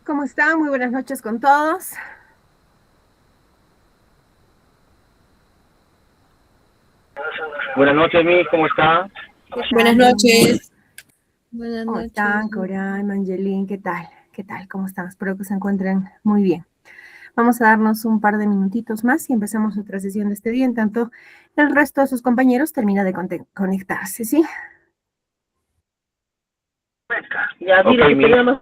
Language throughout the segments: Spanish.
¿Cómo están? Muy buenas noches con todos. Buenas noches, Miss, ¿cómo está? ¿Qué Buenas tal? noches. Buenas ¿Cómo noches. están, Corán, Mangelín? ¿Qué tal? ¿Qué tal? ¿Cómo están? Espero que se encuentren muy bien. Vamos a darnos un par de minutitos más y empezamos otra sesión de este día. En tanto, el resto de sus compañeros termina de conectarse, ¿sí? Ya, dile que te llamas.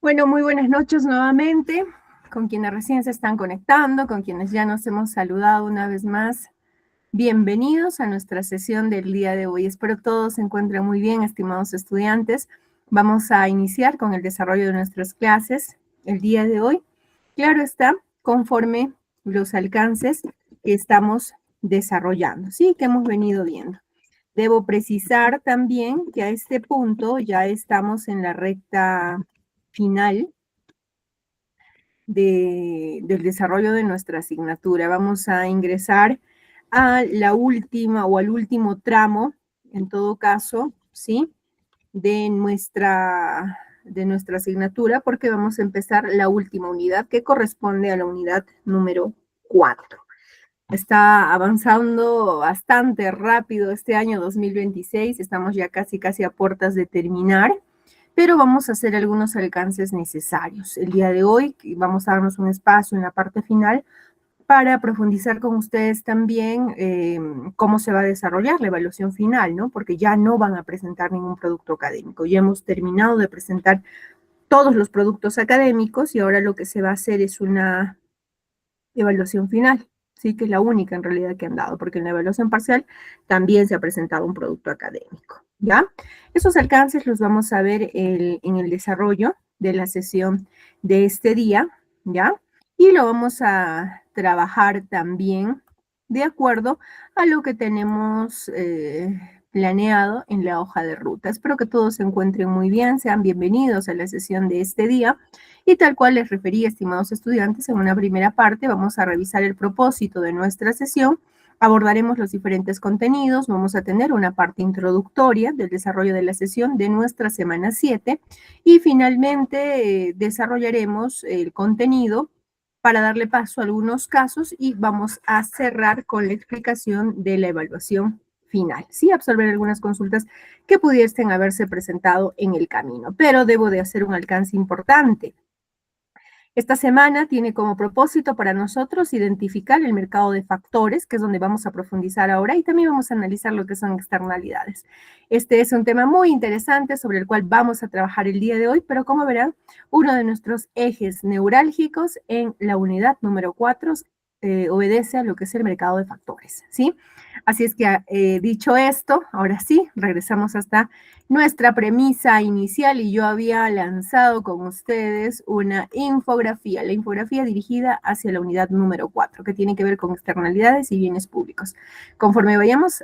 Bueno, muy buenas noches nuevamente con quienes recién se están conectando, con quienes ya nos hemos saludado una vez más Bienvenidos a nuestra sesión del día de hoy. Espero todos se encuentren muy bien, estimados estudiantes. Vamos a iniciar con el desarrollo de nuestras clases el día de hoy. Claro está, conforme los alcances que estamos desarrollando, ¿sí? Que hemos venido viendo. Debo precisar también que a este punto ya estamos en la recta final del desarrollo de nuestra asignatura. Vamos a ingresar a la última o al último tramo, en todo caso, ¿sí? De nuestra asignatura, porque vamos a empezar la última unidad que corresponde a la unidad número 4. Está avanzando bastante rápido este año 2026, estamos ya casi a puertas de terminar, pero vamos a hacer algunos alcances necesarios. El día de hoy vamos a darnos un espacio en la parte final para profundizar con ustedes también cómo se va a desarrollar la evaluación final, ¿no? Porque ya no van a presentar ningún producto académico. Ya hemos terminado de presentar todos los productos académicos y ahora lo que se va a hacer es una evaluación final, sí, que es la única en realidad que han dado, porque en la evaluación parcial también se ha presentado un producto académico, ¿ya? Esos alcances los vamos a ver en el desarrollo de la sesión de este día, ¿ya? Y lo vamos a trabajar también de acuerdo a lo que tenemos planeado en la hoja de ruta. Espero que todos se encuentren muy bien, sean bienvenidos a la sesión de este día. Y tal cual les referí, estimados estudiantes, en una primera parte vamos a revisar el propósito de nuestra sesión, abordaremos los diferentes contenidos, vamos a tener una parte introductoria del desarrollo de la sesión de nuestra semana 7 y finalmente desarrollaremos el contenido para darle paso a algunos casos y vamos a cerrar con la explicación de la evaluación final, sí, absolver algunas consultas que pudiesen haberse presentado en el camino, pero debo de hacer un alcance importante. Esta semana tiene como propósito para nosotros identificar el mercado de factores, que es donde vamos a profundizar ahora, y también vamos a analizar lo que son externalidades. Este es un tema muy interesante sobre el cual vamos a trabajar el día de hoy, pero como verán, uno de nuestros ejes neurálgicos en la unidad número 4 obedece a lo que es el mercado de factores, ¿sí? Así es que dicho esto, ahora sí, regresamos hasta nuestra premisa inicial y yo había lanzado con ustedes una infografía, la infografía dirigida hacia la unidad número 4, que tiene que ver con externalidades y bienes públicos. Conforme vayamos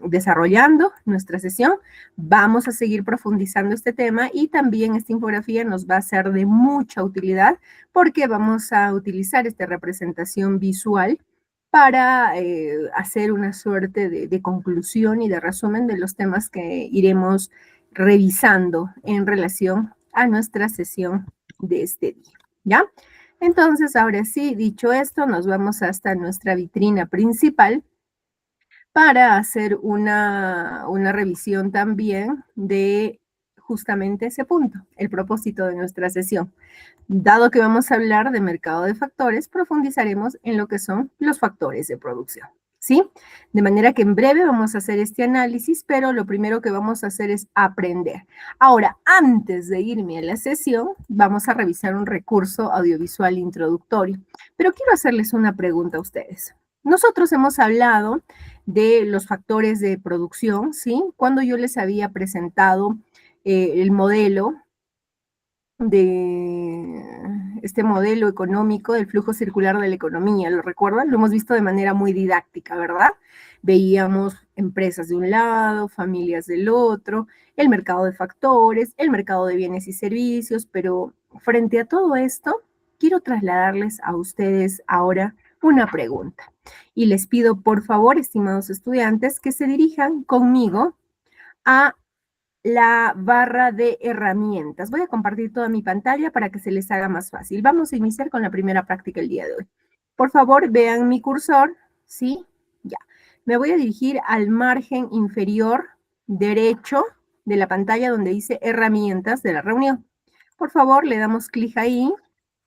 desarrollando nuestra sesión, vamos a seguir profundizando este tema y también esta infografía nos va a ser de mucha utilidad porque vamos a utilizar esta representación visual para hacer una suerte de conclusión y de resumen de los temas que iremos revisando en relación a nuestra sesión de este día, ¿ya? Entonces, ahora sí, dicho esto, nos vamos hasta nuestra vitrina principal para hacer una revisión también de justamente ese punto, el propósito de nuestra sesión. Dado que vamos a hablar de mercado de factores, profundizaremos en lo que son los factores de producción, ¿sí? De manera que en breve vamos a hacer este análisis, pero lo primero que vamos a hacer es aprender. Ahora, antes de irme a la sesión, vamos a revisar un recurso audiovisual introductorio. Pero quiero hacerles una pregunta a ustedes. Nosotros hemos hablado de los factores de producción, ¿sí? Cuando yo les había presentado el modelo de este modelo económico del flujo circular de la economía, ¿lo recuerdan? Lo hemos visto de manera muy didáctica, ¿verdad? Veíamos empresas de un lado, familias del otro, el mercado de factores, el mercado de bienes y servicios, pero frente a todo esto, quiero trasladarles a ustedes ahora una pregunta. Y les pido, por favor, estimados estudiantes, que se dirijan conmigo a la barra de herramientas. Voy a compartir toda mi pantalla para que se les haga más fácil. Vamos a iniciar con la primera práctica el día de hoy. Por favor, vean mi cursor, ¿sí? Ya. Me voy a dirigir al margen inferior derecho de la pantalla donde dice herramientas de la reunión. Por favor, le damos clic ahí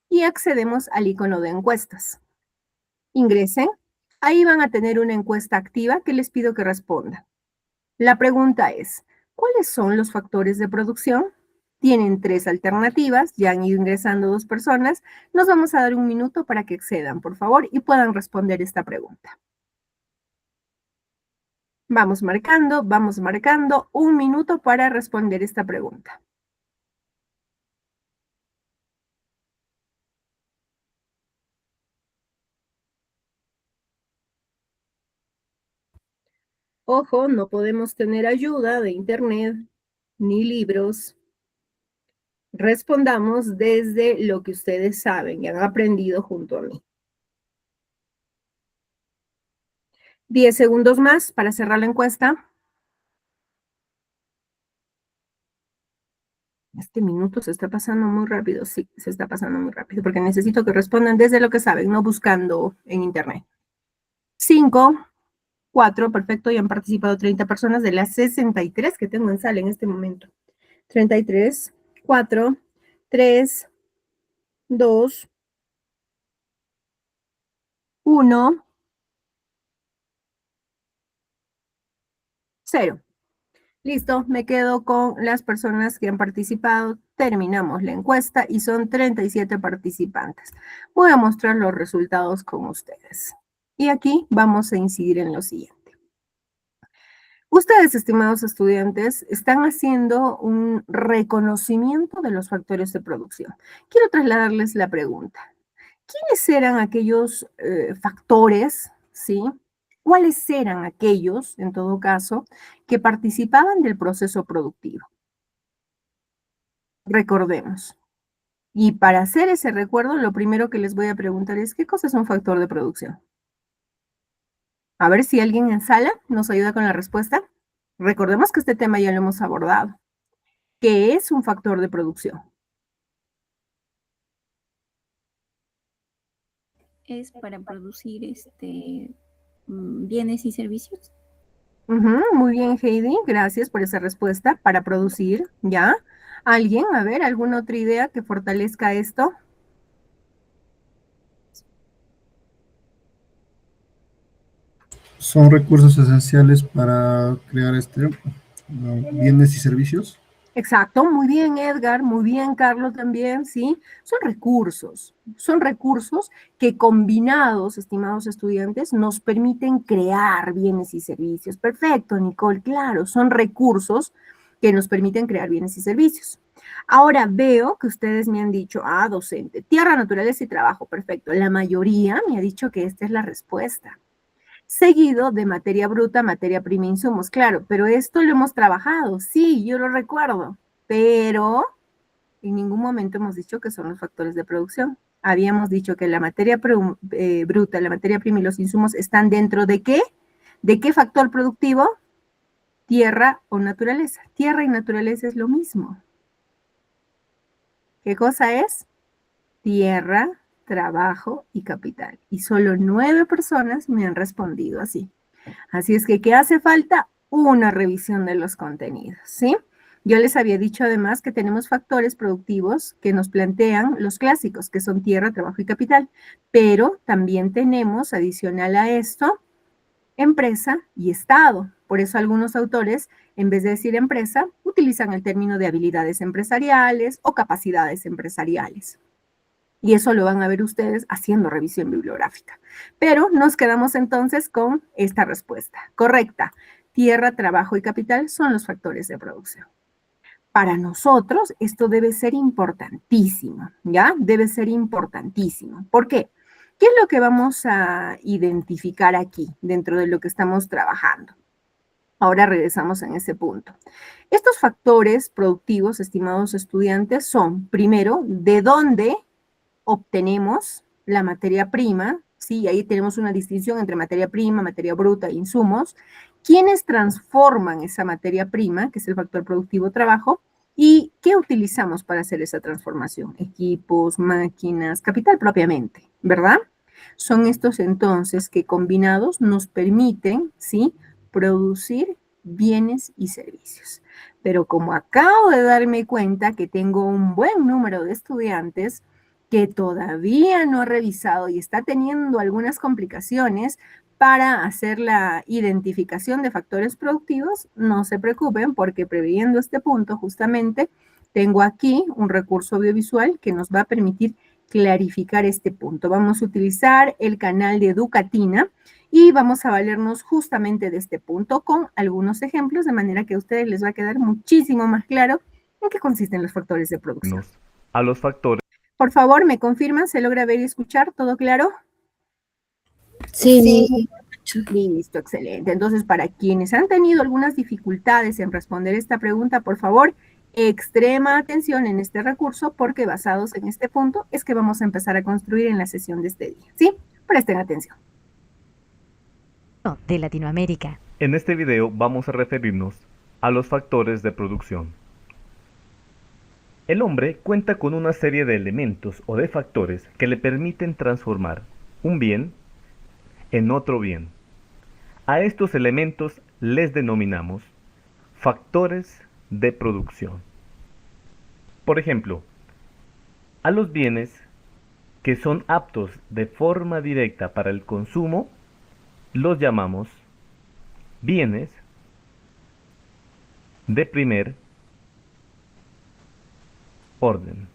y accedemos al icono de encuestas. Ingresen. Ahí van a tener una encuesta activa que les pido que respondan. La pregunta es, ¿cuáles son los factores de producción? Tienen 3 alternativas, ya han ido ingresando 2 personas. Nos vamos a dar un minuto para que accedan, por favor, y puedan responder esta pregunta. Vamos marcando 1 minuto para responder esta pregunta. Ojo, no podemos tener ayuda de internet ni libros. Respondamos desde lo que ustedes saben y han aprendido junto a mí. 10 segundos más para cerrar la encuesta. Este minuto se está pasando muy rápido, sí, se está pasando muy rápido, porque necesito que respondan desde lo que saben, no buscando en internet. 5, 4, perfecto, ya han participado 30 personas de las 63 que tengo en sala en este momento. 33, 4, 3, 2, 1, 0. Listo, me quedo con las personas que han participado. Terminamos la encuesta y son 37 participantes. Voy a mostrar los resultados con ustedes. Y aquí vamos a incidir en lo siguiente. Ustedes, estimados estudiantes, están haciendo un reconocimiento de los factores de producción. Quiero trasladarles la pregunta. ¿Quiénes eran aquellos factores, sí? ¿Cuáles eran aquellos, en todo caso, que participaban del proceso productivo? Recordemos. Y para hacer ese recuerdo, lo primero que les voy a preguntar es, ¿qué cosa es un factor de producción? A ver si alguien en sala nos ayuda con la respuesta. Recordemos que este tema ya lo hemos abordado. ¿Qué es un factor de producción? Es para producir bienes y servicios. Muy bien, Heidi, gracias por esa respuesta. Para producir, ¿ya? ¿Alguien? A ver, ¿alguna otra idea que fortalezca esto? Son recursos esenciales para crear bienes y servicios. Exacto, muy bien, Edgar, muy bien, Carlos también, ¿sí? Son recursos que combinados, estimados estudiantes, nos permiten crear bienes y servicios. Perfecto, Nicole, claro, son recursos que nos permiten crear bienes y servicios. Ahora veo que ustedes me han dicho, docente, tierra, naturaleza y trabajo, perfecto. La mayoría me ha dicho que esta es la respuesta. Seguido de materia bruta, materia prima, insumos, claro, pero esto lo hemos trabajado, sí, yo lo recuerdo, pero en ningún momento hemos dicho que son los factores de producción. Habíamos dicho que la materia bruta, la materia prima y los insumos están dentro ¿de qué? ¿De qué factor productivo? Tierra o naturaleza. Tierra y naturaleza es lo mismo. ¿Qué cosa es? Tierra, trabajo y capital. Y solo 9 personas me han respondido así. Así es que, ¿qué hace falta? Una revisión de los contenidos, ¿sí? Yo les había dicho además que tenemos factores productivos que nos plantean los clásicos, que son tierra, trabajo y capital, pero también tenemos, adicional a esto, empresa y Estado. Por eso algunos autores, en vez de decir empresa, utilizan el término de habilidades empresariales o capacidades empresariales. Y eso lo van a ver ustedes haciendo revisión bibliográfica. Pero nos quedamos entonces con esta respuesta. Correcta. Tierra, trabajo y capital son los factores de producción. Para nosotros esto debe ser importantísimo, ¿ya? Debe ser importantísimo. ¿Por qué? ¿Qué es lo que vamos a identificar aquí dentro de lo que estamos trabajando? Ahora regresamos en ese punto. Estos factores productivos, estimados estudiantes, son, primero, de dónde obtenemos la materia prima, ¿sí? Ahí tenemos una distinción entre materia prima, materia bruta e insumos. ¿Quiénes transforman esa materia prima, que es el factor productivo trabajo? ¿Y qué utilizamos para hacer esa transformación? Equipos, máquinas, capital propiamente, ¿verdad? Son estos entonces que combinados nos permiten, ¿sí?, producir bienes y servicios. Pero como acabo de darme cuenta que tengo un buen número de estudiantes que todavía no ha revisado y está teniendo algunas complicaciones para hacer la identificación de factores productivos, no se preocupen porque previendo este punto justamente tengo aquí un recurso audiovisual que nos va a permitir clarificar este punto. Vamos a utilizar el canal de Educatina Y vamos a valernos justamente de este punto con algunos ejemplos, de manera que a ustedes les va a quedar muchísimo más claro en qué consisten los factores de producción. A los factores. Por favor, ¿me confirman? ¿Se logra ver y escuchar? ¿Todo claro? Sí. Listo, excelente. Entonces, para quienes han tenido algunas dificultades en responder esta pregunta, por favor, extrema atención en este recurso, porque basados en este punto es que vamos a empezar a construir en la sesión de este día. ¿Sí? Presten atención. De Latinoamérica. En este video vamos a referirnos a los factores de producción. El hombre cuenta con una serie de elementos o de factores que le permiten transformar un bien en otro bien. A estos elementos les denominamos factores de producción. Por ejemplo, a los bienes que son aptos de forma directa para el consumo, los llamamos bienes de primer orden.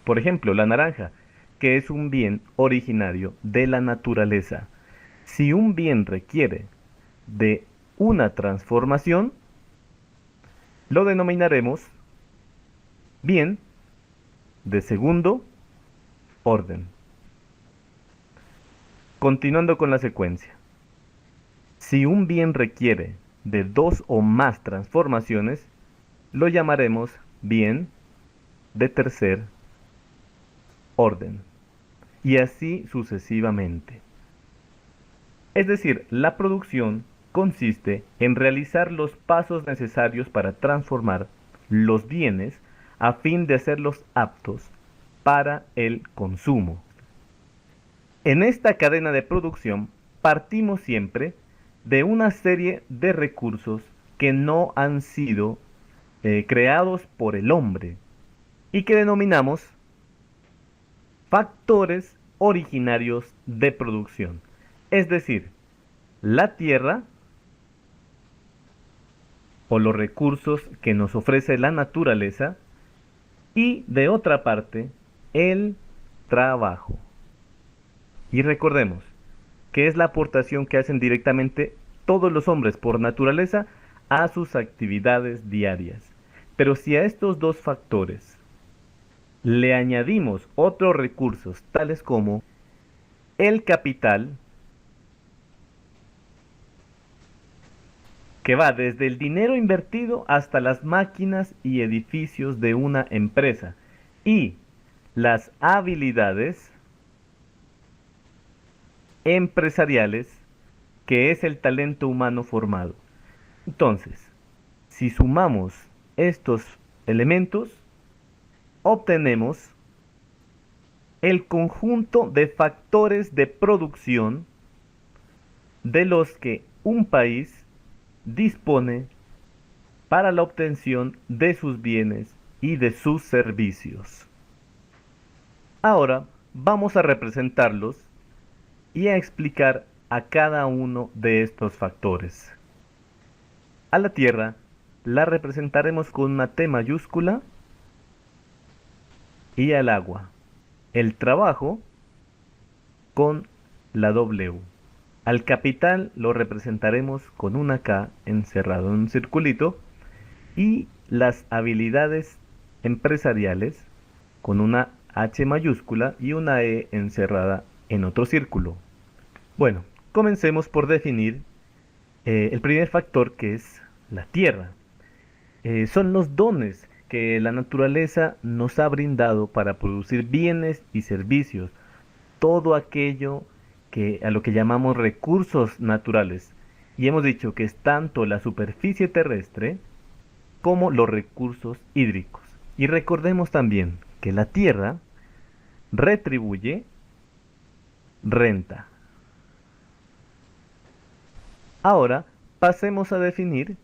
Por ejemplo, la naranja, que es un bien originario de la naturaleza. Si un bien requiere de una transformación, lo denominaremos bien de segundo orden. Continuando con la secuencia. Si un bien requiere de 2 o más transformaciones, lo llamaremos bien de tercer orden. Y así sucesivamente. Es decir, la producción consiste en realizar los pasos necesarios para transformar los bienes a fin de hacerlos aptos para el consumo. En esta cadena de producción partimos siempre de una serie de recursos que no han sido creados por el hombre y que denominamos factores originarios de producción. Es decir, la tierra o los recursos que nos ofrece la naturaleza y, de otra parte, el trabajo. Y recordemos que es la aportación que hacen directamente todos los hombres por naturaleza a sus actividades diarias. Pero si a estos dos factores le añadimos otros recursos tales como el capital, que va desde el dinero invertido hasta las máquinas y edificios de una empresa, y las habilidades empresariales, que es el talento humano formado. Entonces, si sumamos estos elementos, obtenemos el conjunto de factores de producción de los que un país dispone para la obtención de sus bienes y de sus servicios. Ahora vamos a representarlos y a explicar a cada uno de estos factores. A la Tierra la representaremos con una T mayúscula y al agua, el trabajo, con la W. Al capital lo representaremos con una K encerrado en un circulito y las habilidades empresariales con una H mayúscula y una E encerrada en otro círculo. Bueno, comencemos por definir el primer factor, que es la tierra. Son los dones que la naturaleza nos ha brindado para producir bienes y servicios, todo aquello a lo que llamamos recursos naturales. Y hemos dicho que es tanto la superficie terrestre como los recursos hídricos. Y recordemos también que la tierra retribuye renta. Ahora pasemos a definir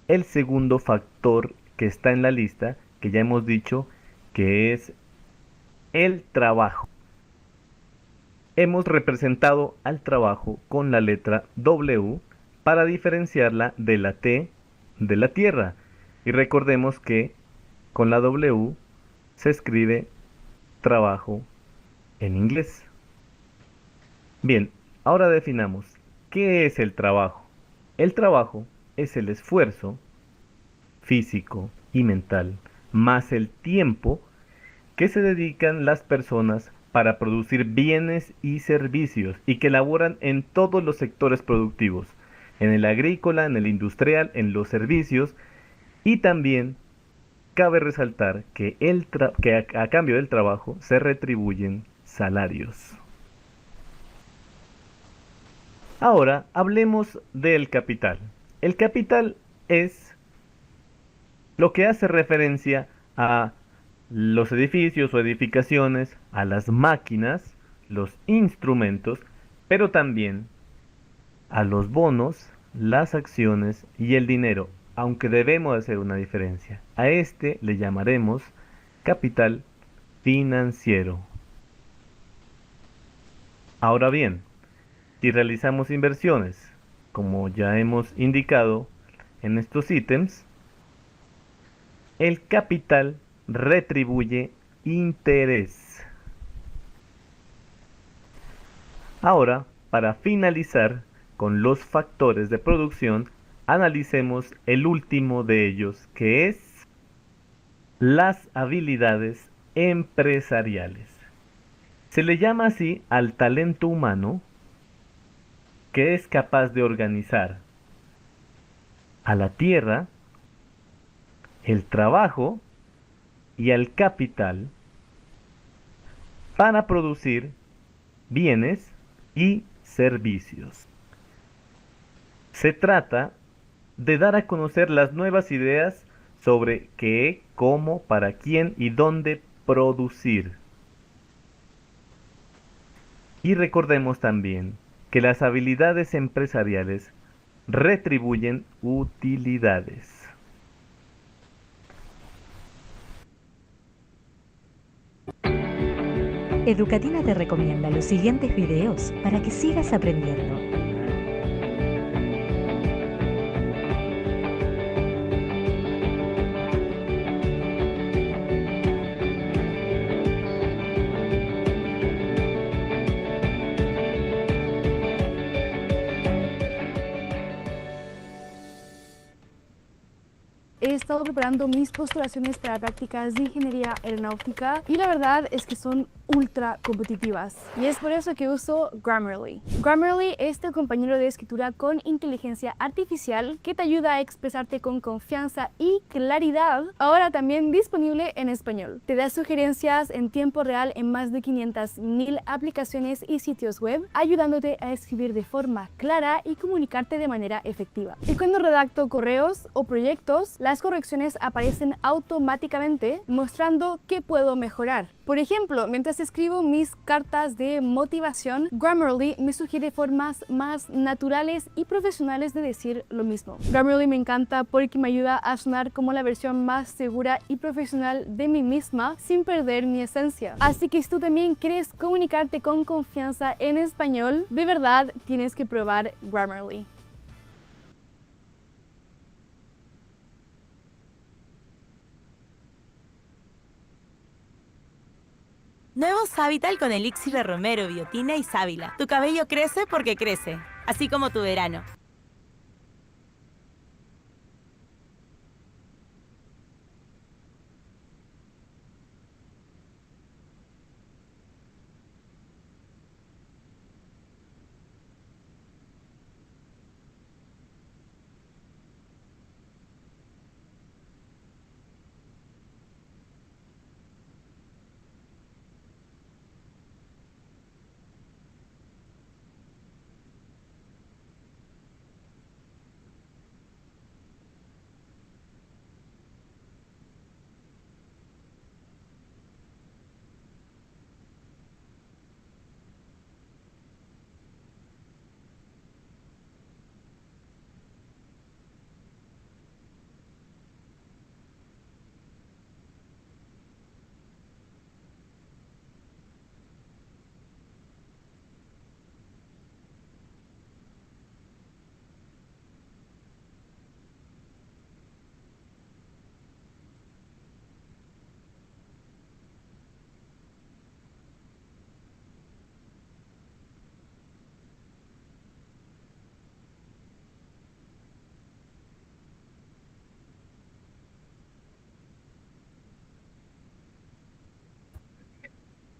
el segundo factor que está en la lista, que ya hemos dicho que es el trabajo. Hemos representado al trabajo con la letra W para diferenciarla de la T de la tierra. Y recordemos que con la W se escribe trabajo en inglés. Bien, Ahora definamos, ¿qué es el trabajo? El trabajo es el esfuerzo físico y mental más el tiempo que se dedican las personas para producir bienes y servicios y que laboran en todos los sectores productivos, en el agrícola, en el industrial, en los servicios y también cabe resaltar que, a cambio del trabajo se retribuyen salarios. Ahora hablemos del capital. El capital es lo que hace referencia a los edificios o edificaciones, a las máquinas, los instrumentos, pero también a los bonos, las acciones y el dinero, aunque debemos hacer una diferencia. A este le llamaremos capital financiero. Ahora bien, si realizamos inversiones, como ya hemos indicado en estos ítems, el capital retribuye interés. Ahora, para finalizar con los factores de producción, analicemos el último de ellos, que es las habilidades empresariales. Se le llama así al talento humano que es capaz de organizar a la tierra, el trabajo y al capital para producir bienes y servicios. Se trata de dar a conocer las nuevas ideas sobre qué, cómo, para quién y dónde producir. Y recordemos también que las habilidades empresariales retribuyen utilidades. Educatina te recomienda los siguientes videos para que sigas aprendiendo. He estado preparando mis postulaciones para prácticas de ingeniería aeronáutica y la verdad es que son ultra competitivas. Y es por eso que uso Grammarly. Grammarly es tu compañero de escritura con inteligencia artificial que te ayuda a expresarte con confianza y claridad. Ahora también disponible en español. Te da sugerencias en tiempo real en más de 500.000 aplicaciones y sitios web, ayudándote a escribir de forma clara y comunicarte de manera efectiva. Y cuando redacto correos o proyectos, las correcciones aparecen automáticamente mostrando qué puedo mejorar. Por ejemplo, mientras escribo mis cartas de motivación, Grammarly me sugiere formas más naturales y profesionales de decir lo mismo. Grammarly me encanta porque me ayuda a sonar como la versión más segura y profesional de mí misma sin perder mi esencia. Así que si tú también quieres comunicarte con confianza en español, de verdad tienes que probar Grammarly. Nuevo Savital con elixir de romero, biotina y sábila. Tu cabello crece porque crece, así como tu verano.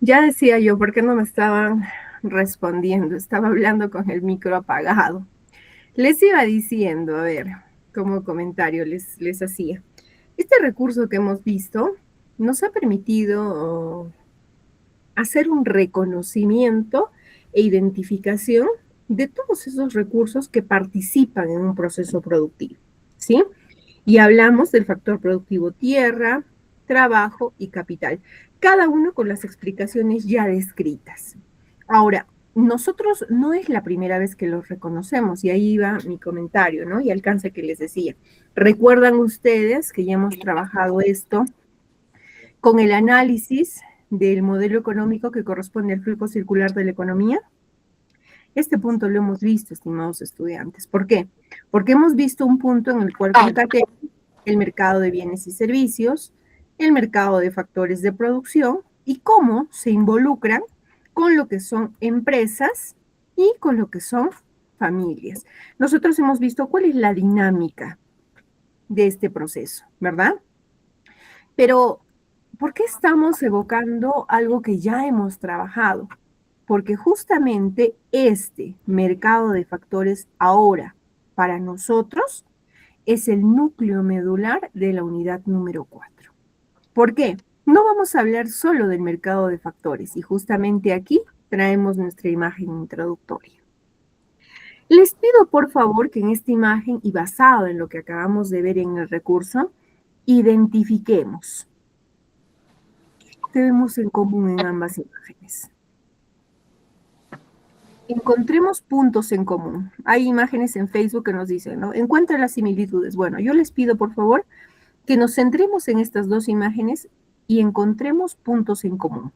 Ya decía yo, ¿por qué no me estaban respondiendo? Estaba hablando con el micro apagado. Les iba diciendo, a ver, como comentario les hacía. Este recurso que hemos visto nos ha permitido hacer un reconocimiento e identificación de todos esos recursos que participan en un proceso productivo, ¿sí? Y hablamos del factor productivo tierra, trabajo y capital, cada uno con las explicaciones ya descritas. Ahora, nosotros no es la primera vez que los reconocemos, y ahí va mi comentario, ¿no? Y alcance que les decía. ¿Recuerdan ustedes que ya hemos trabajado esto con el análisis del modelo económico que corresponde al flujo circular de la economía? Este punto lo hemos visto, estimados estudiantes. ¿Por qué? Porque hemos visto un punto en el cual concatenamos el mercado de bienes y servicios, el mercado de factores de producción y cómo se involucran con lo que son empresas y con lo que son familias. Nosotros hemos visto cuál es la dinámica de este proceso, ¿verdad? Pero, ¿por qué estamos evocando algo que ya hemos trabajado? Porque justamente este mercado de factores ahora, para nosotros, es el núcleo medular de la unidad número 4. ¿Por qué? No vamos a hablar solo del mercado de factores, y justamente aquí traemos nuestra imagen introductoria. Les pido por favor que en esta imagen, y basado en lo que acabamos de ver en el recurso, identifiquemos qué vemos en común en ambas imágenes. Encontremos puntos en común. Hay imágenes en Facebook que nos dicen, ¿no? Encuentra las similitudes. Bueno, yo les pido, por favor, que nos centremos en estas dos imágenes y encontremos puntos en común.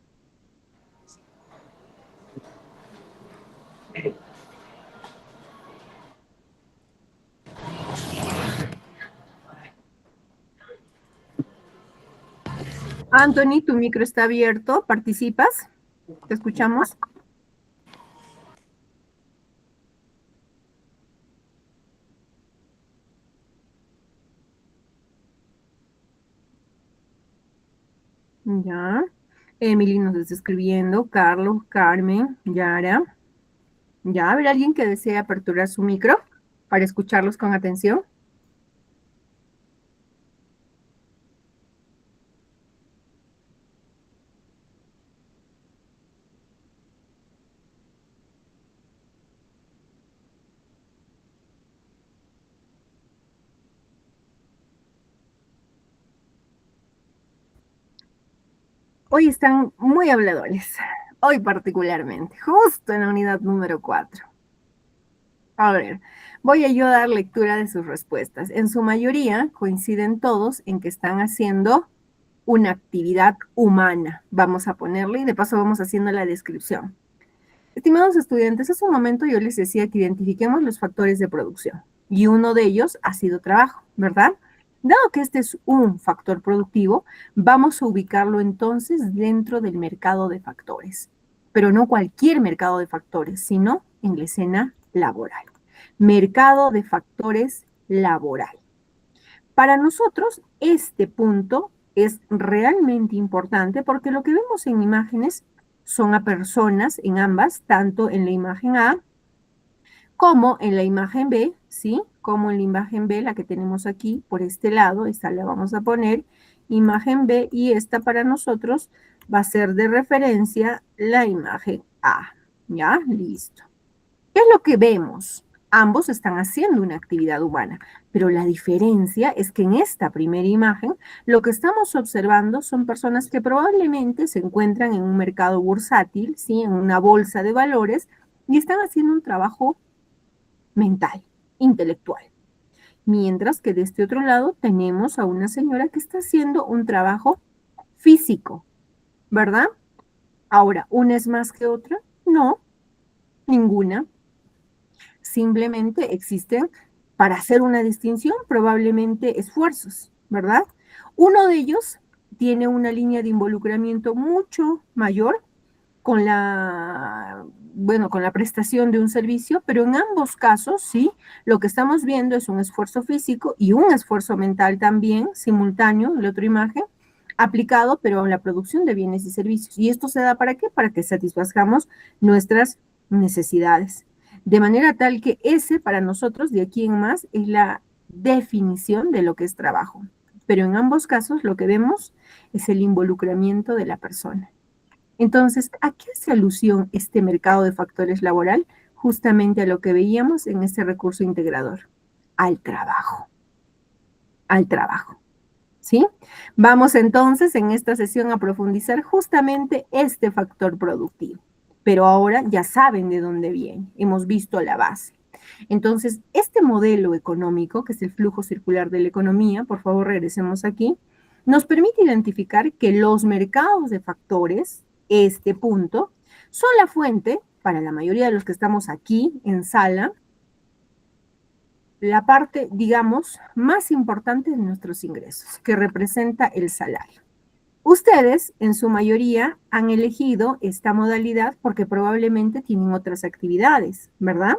Anthony, tu micro está abierto. ¿Participas? ¿Te escuchamos? Ya. Emily nos está escribiendo. Carlos, Carmen, Yara. Ya, ¿habrá alguien que desee aperturar su micro para escucharlos con atención? Hoy están muy habladores, hoy particularmente, justo en la unidad número 4. A ver, voy a yo dar lectura de sus respuestas. En su mayoría coinciden todos en que están haciendo una actividad humana. Vamos a ponerle y de paso vamos haciendo la descripción. Estimados estudiantes, hace un momento yo les decía que identifiquemos los factores de producción y uno de ellos ha sido trabajo, ¿verdad? Dado que este es un factor productivo, vamos a ubicarlo entonces dentro del mercado de factores, pero no cualquier mercado de factores, sino en la escena laboral. Mercado de factores laboral. Para nosotros, este punto es realmente importante porque lo que vemos en imágenes son a personas en ambas, tanto en la imagen A como en la imagen B, ¿sí? Como en la imagen B, la que tenemos aquí por este lado, esta la vamos a poner, imagen B, y esta para nosotros va a ser de referencia la imagen A, ¿ya? Listo. ¿Qué es lo que vemos? Ambos están haciendo una actividad humana, pero la diferencia es que en esta primera imagen lo que estamos observando son personas que probablemente se encuentran en un mercado bursátil, ¿sí? En una bolsa de valores, y están haciendo un trabajo mental, intelectual. Mientras que de este otro lado tenemos a una señora que está haciendo un trabajo físico, ¿verdad? Ahora, ¿una es más que otra? No, ninguna. Simplemente existen, para hacer una distinción, probablemente esfuerzos, ¿verdad? Uno de ellos tiene una línea de involucramiento mucho mayor con la prestación de un servicio, pero en ambos casos, sí, lo que estamos viendo es un esfuerzo físico y un esfuerzo mental también, simultáneo, en la otra imagen, aplicado, pero en la producción de bienes y servicios. ¿Y esto se da para qué? Para que satisfazcamos nuestras necesidades. De manera tal que ese para nosotros, de aquí en más, es la definición de lo que es trabajo. Pero en ambos casos lo que vemos es el involucramiento de la persona. Entonces, ¿a qué hace alusión este mercado de factores laboral? Justamente a lo que veíamos en este recurso integrador, al trabajo. Al trabajo. ¿Sí? Vamos entonces en esta sesión a profundizar justamente este factor productivo. Pero ahora ya saben de dónde viene, hemos visto la base. Entonces, este modelo económico, que es el flujo circular de la economía, por favor regresemos aquí, nos permite identificar que los mercados de factores, este punto, son la fuente, para la mayoría de los que estamos aquí en sala, la parte, digamos, más importante de nuestros ingresos, que representa el salario. Ustedes, en su mayoría, han elegido esta modalidad porque probablemente tienen otras actividades, ¿verdad?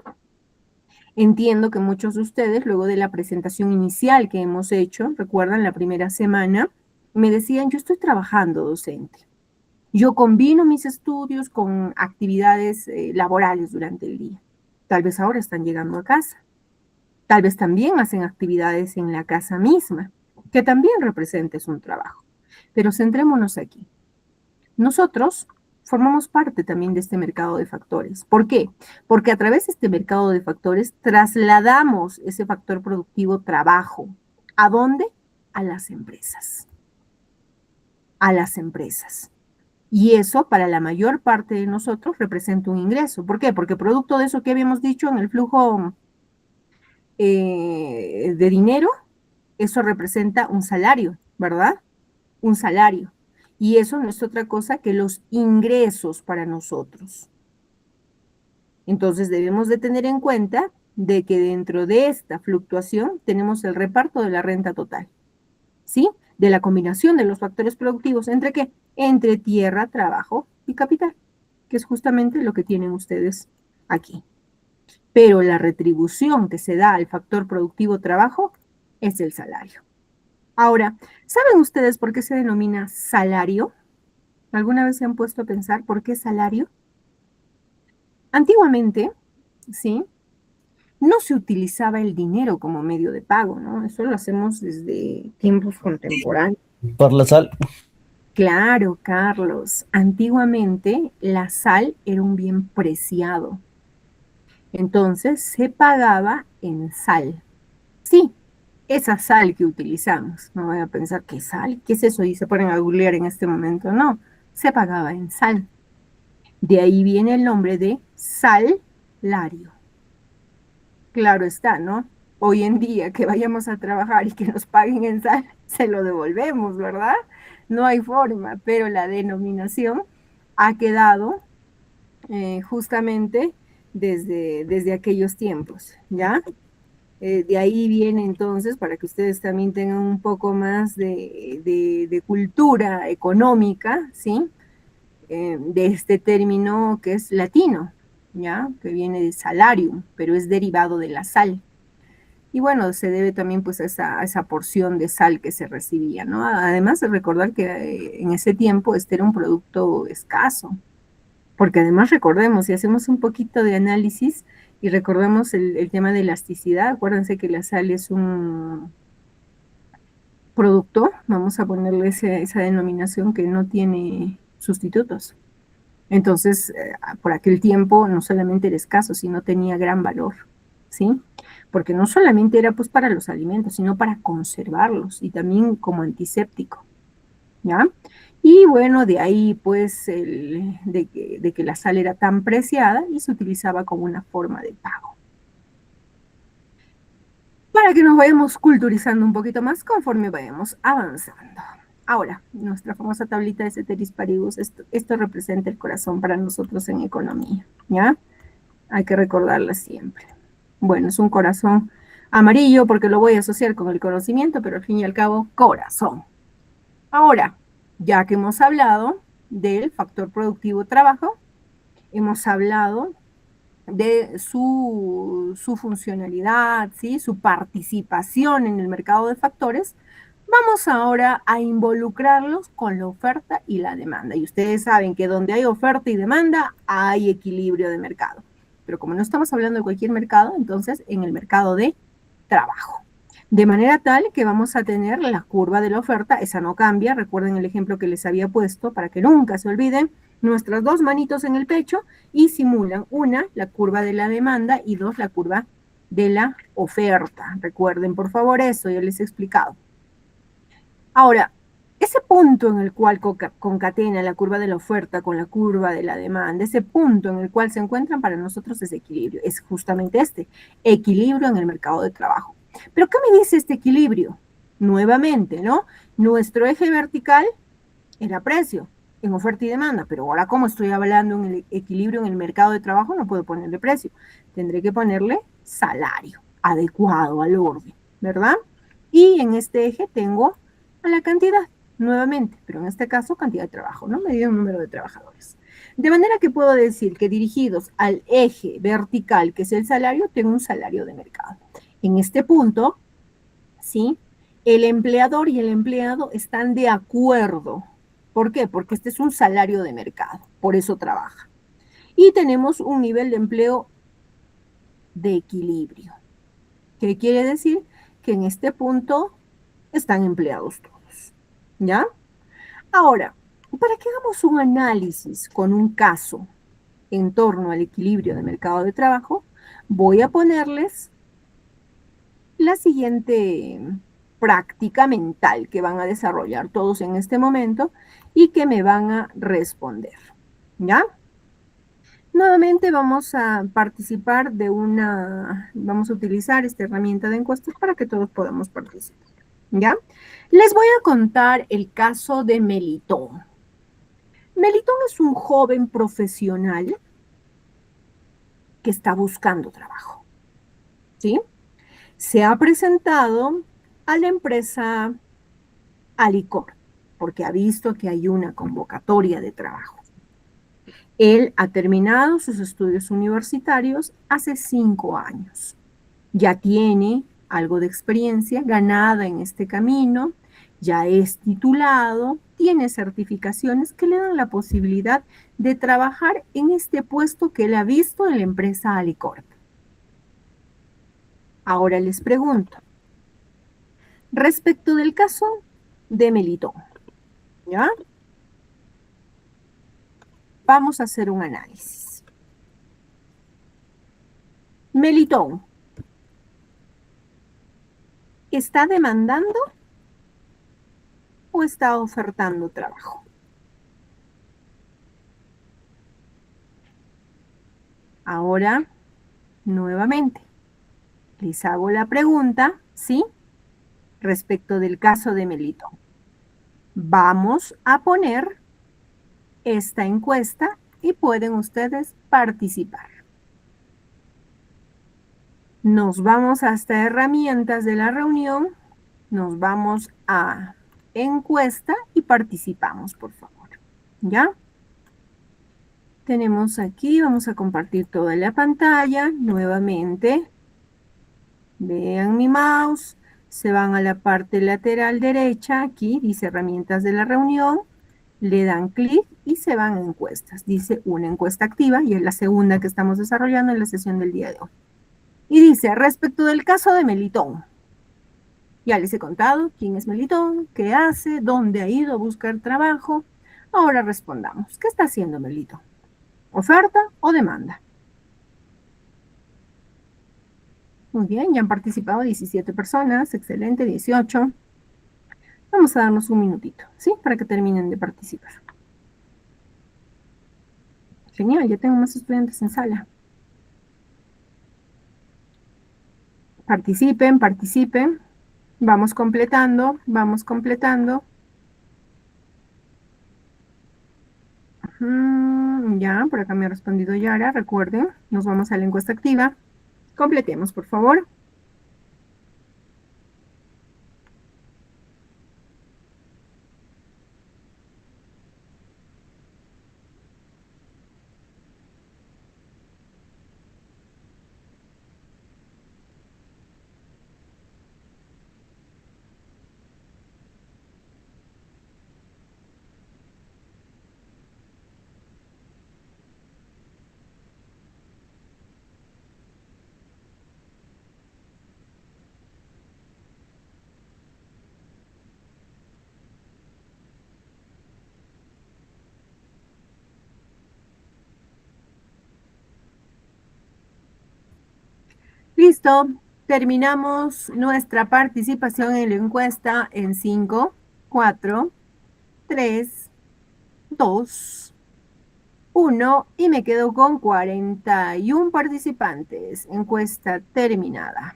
Entiendo que muchos de ustedes, luego de la presentación inicial que hemos hecho, recuerdan la primera semana, me decían, yo estoy trabajando docente. Yo combino mis estudios con actividades laborales durante el día. Tal vez ahora están llegando a casa. Tal vez también hacen actividades en la casa misma, que también representa un trabajo. Pero centrémonos aquí. Nosotros formamos parte también de este mercado de factores. ¿Por qué? Porque a través de este mercado de factores trasladamos ese factor productivo trabajo. ¿A dónde? A las empresas. A las empresas. Y eso para la mayor parte de nosotros representa un ingreso. ¿Por qué? Porque producto de eso que habíamos dicho en el flujo de dinero, eso representa un salario, ¿verdad? Un salario. Y eso no es otra cosa que los ingresos para nosotros. Entonces debemos de tener en cuenta de que dentro de esta fluctuación tenemos el reparto de la renta total, ¿sí? De la combinación de los factores productivos, ¿entre qué? Entre tierra, trabajo y capital, que es justamente lo que tienen ustedes aquí. Pero la retribución que se da al factor productivo trabajo es el salario. Ahora, ¿saben ustedes por qué se denomina salario? ¿Alguna vez se han puesto a pensar por qué salario? Antiguamente, ¿sí? No se utilizaba el dinero como medio de pago, ¿no? Eso lo hacemos desde tiempos contemporáneos. Por la sal. Claro, Carlos. Antiguamente la sal era un bien preciado. Entonces se pagaba en sal. Sí, esa sal que utilizamos. No voy a pensar, ¿qué sal? ¿Qué es eso? Y se ponen a googlear en este momento. No, se pagaba en sal. De ahí viene el nombre de salario. Claro está, ¿no? Hoy en día que vayamos a trabajar y que nos paguen en sal, se lo devolvemos, ¿verdad? No hay forma, pero la denominación ha quedado justamente desde aquellos tiempos, ¿ya? De ahí viene entonces, para que ustedes también tengan un poco más de cultura económica, ¿sí? De este término que es latino, ¿ya? Que viene de salarium, pero es derivado de la sal. Y bueno, se debe también pues a esa porción de sal que se recibía, ¿no? Además de recordar que en ese tiempo este era un producto escaso, porque además recordemos, si hacemos un poquito de análisis y recordamos el tema de elasticidad, acuérdense que la sal es un producto, vamos a ponerle esa denominación que no tiene sustitutos. Entonces, por aquel tiempo no solamente era escaso, sino tenía gran valor, ¿sí? Porque no solamente era pues para los alimentos, sino para conservarlos y también como antiséptico, ¿ya? Y bueno, de ahí pues de que la sal era tan preciada y se utilizaba como una forma de pago. Para que nos vayamos culturizando un poquito más conforme vayamos avanzando. Ahora, nuestra famosa tablita de ceteris paribus, esto representa el corazón para nosotros en economía, ¿ya? Hay que recordarla siempre. Bueno, es un corazón amarillo porque lo voy a asociar con el conocimiento, pero al fin y al cabo, corazón. Ahora, ya que hemos hablado del factor productivo trabajo, hemos hablado de su funcionalidad, ¿sí? Su participación en el mercado de factores, Vamos ahora a involucrarlos con la oferta y la demanda. Y ustedes saben que donde hay oferta y demanda, hay equilibrio de mercado. Pero como no estamos hablando de cualquier mercado, entonces en el mercado de trabajo. De manera tal que vamos a tener la curva de la oferta, esa no cambia. Recuerden el ejemplo que les había puesto para que nunca se olviden. Nuestras dos manitos en el pecho y simulan una, la curva de la demanda y dos, la curva de la oferta. Recuerden por favor eso, yo les he explicado. Ahora, ese punto en el cual concatena la curva de la oferta con la curva de la demanda, ese punto en el cual se encuentran para nosotros es equilibrio, es justamente este, equilibrio en el mercado de trabajo. ¿Pero qué me dice este equilibrio? Nuevamente, ¿no? Nuestro eje vertical era precio en oferta y demanda, pero ahora como estoy hablando en el equilibrio en el mercado de trabajo, no puedo ponerle precio. Tendré que ponerle salario, adecuado al orden, ¿verdad? Y en este eje tengo a la cantidad, nuevamente, pero en este caso cantidad de trabajo, ¿no? Medido en número de trabajadores. De manera que puedo decir que dirigidos al eje vertical, que es el salario, tengo un salario de mercado. En este punto, ¿sí? El empleador y el empleado están de acuerdo. ¿Por qué? Porque este es un salario de mercado, por eso trabaja. Y tenemos un nivel de empleo de equilibrio. ¿Qué quiere decir? Que en este punto están empleados todos. ¿Ya? Ahora, para que hagamos un análisis con un caso en torno al equilibrio de mercado de trabajo, voy a ponerles la siguiente práctica mental que van a desarrollar todos en este momento y que me van a responder. ¿Ya? Nuevamente vamos a participar vamos a utilizar esta herramienta de encuestas para que todos podamos participar. ¿Ya? Les voy a contar el caso de Melitón. Melitón es un joven profesional que está buscando trabajo. ¿Sí? Se ha presentado a la empresa Alicor, porque ha visto que hay una convocatoria de trabajo. Él ha terminado sus estudios universitarios hace 5 años. Ya tiene algo de experiencia ganada en este camino, ya es titulado, tiene certificaciones que le dan la posibilidad de trabajar en este puesto que él ha visto en la empresa Alicorp. Ahora les pregunto, respecto del caso de Melitón, ¿ya? Vamos a hacer un análisis. Melitón, ¿está demandando o está ofertando trabajo? Ahora, nuevamente, les hago la pregunta, ¿sí? Respecto del caso de Melitón. Vamos a poner esta encuesta y pueden ustedes participar. Nos vamos hasta herramientas de la reunión, nos vamos a encuesta y participamos, por favor. ¿Ya? Tenemos aquí, vamos a compartir toda la pantalla nuevamente. Vean mi mouse, se van a la parte lateral derecha, aquí dice herramientas de la reunión, le dan clic y se van a encuestas. Dice una encuesta activa y es la segunda que estamos desarrollando en la sesión del día de hoy. Y dice, respecto del caso de Melitón. Ya les he contado quién es Melitón, qué hace, dónde ha ido a buscar trabajo. Ahora respondamos, ¿qué está haciendo Melitón? ¿Oferta o demanda? Muy bien, ya han participado 17 personas, excelente, 18. Vamos a darnos un minutito, ¿sí? Para que terminen de participar. Genial, ya tengo más estudiantes en sala. Participen, participen. Vamos completando, vamos completando. Ya, por acá me ha respondido Yara, recuerden, nos vamos a la encuesta activa. Completemos, por favor. Listo. Terminamos nuestra participación en la encuesta en 5, 4, 3, 2, 1 y me quedo con 41 participantes. Encuesta terminada.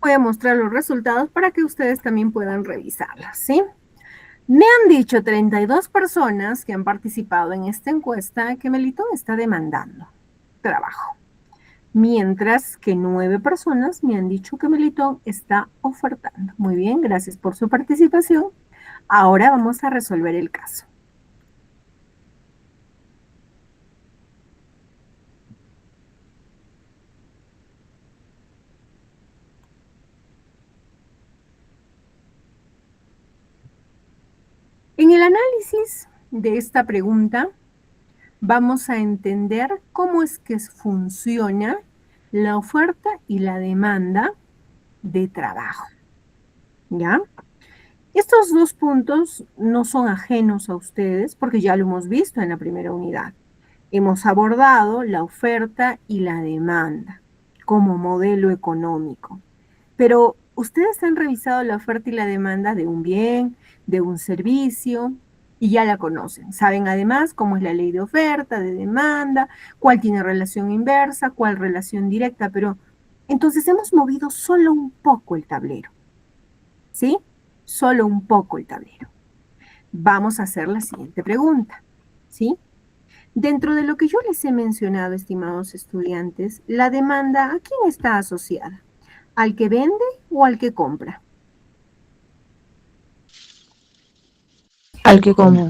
Voy a mostrar los resultados para que ustedes también puedan revisarlas, ¿sí? Me han dicho 32 personas que han participado en esta encuesta que Melitón está demandando trabajo, mientras que 9 personas me han dicho que Melitón está ofertando. Muy bien, gracias por su participación. Ahora vamos a resolver el caso. En el análisis de esta pregunta, vamos a entender cómo es que funciona la oferta y la demanda de trabajo, ¿ya? Estos dos puntos no son ajenos a ustedes porque ya lo hemos visto en la primera unidad. Hemos abordado la oferta y la demanda como modelo económico, pero ustedes han revisado la oferta y la demanda de un bien, de un servicio, y ya la conocen. Saben además cómo es la ley de oferta, de demanda, cuál tiene relación inversa, cuál relación directa, pero entonces hemos movido solo un poco el tablero, ¿sí? Solo un poco el tablero. Vamos a hacer la siguiente pregunta, ¿sí? Dentro de lo que yo les he mencionado, estimados estudiantes, la demanda, ¿a quién está asociada? ¿Al que vende o al que compra? Al que compra.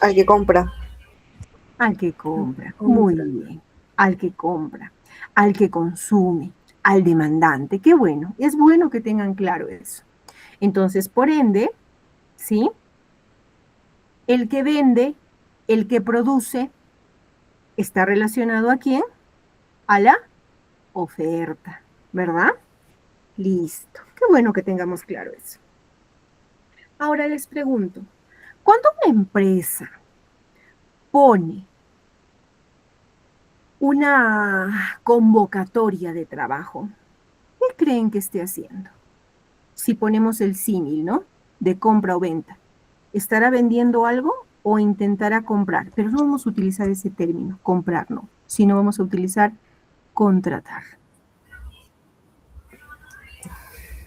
Al que compra. Al que compra, muy bien. Al que compra, al que consume, al demandante. Qué bueno, es bueno que tengan claro eso. Entonces, por ende, ¿sí? El que vende, el que produce, ¿está relacionado a quién? A la oferta, ¿verdad? Listo. Qué bueno que tengamos claro eso. Ahora les pregunto, cuando una empresa pone una convocatoria de trabajo, ¿qué creen que esté haciendo? Si ponemos el símil, ¿no? De compra o venta. ¿Estará vendiendo algo o intentará comprar? Pero no vamos a utilizar ese término, comprar no, sino vamos a utilizar contratar.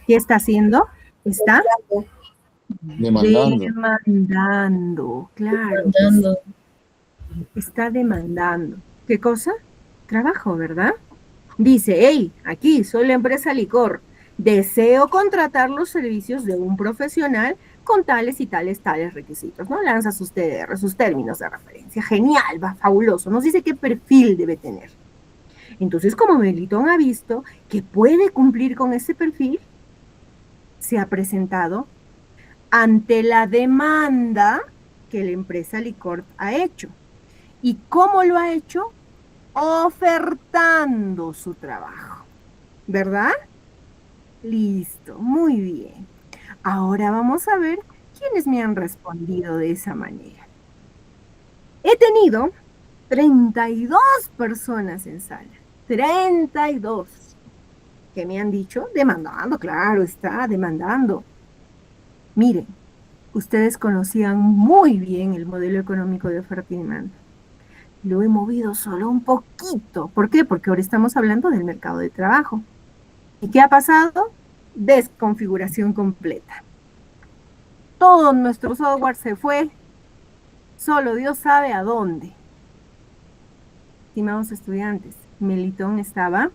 ¿Qué está haciendo? Está demandando, claro. Demandando. Está demandando. ¿Qué cosa? Trabajo, ¿verdad? Dice, hey, aquí soy la empresa Licor. Deseo contratar los servicios de un profesional con tales y tales requisitos, ¿no? Lanza sus TR, sus términos de referencia. Genial, va, fabuloso. Nos dice qué perfil debe tener. Entonces, como Melitón ha visto que puede cumplir con ese perfil, se ha presentado ante la demanda que la empresa Licor ha hecho. ¿Y cómo lo ha hecho? Ofertando su trabajo, ¿verdad? Listo, muy bien. Ahora vamos a ver quiénes me han respondido de esa manera. He tenido 32 personas en sala, 32, que me han dicho demandando, claro, está demandando. Miren, ustedes conocían muy bien el modelo económico de oferta y demanda. Lo he movido solo un poquito. ¿Por qué? Porque ahora estamos hablando del mercado de trabajo. ¿Y qué ha pasado? Desconfiguración completa. Todo nuestro software se fue. Solo Dios sabe a dónde. Estimados estudiantes, Melitón estaba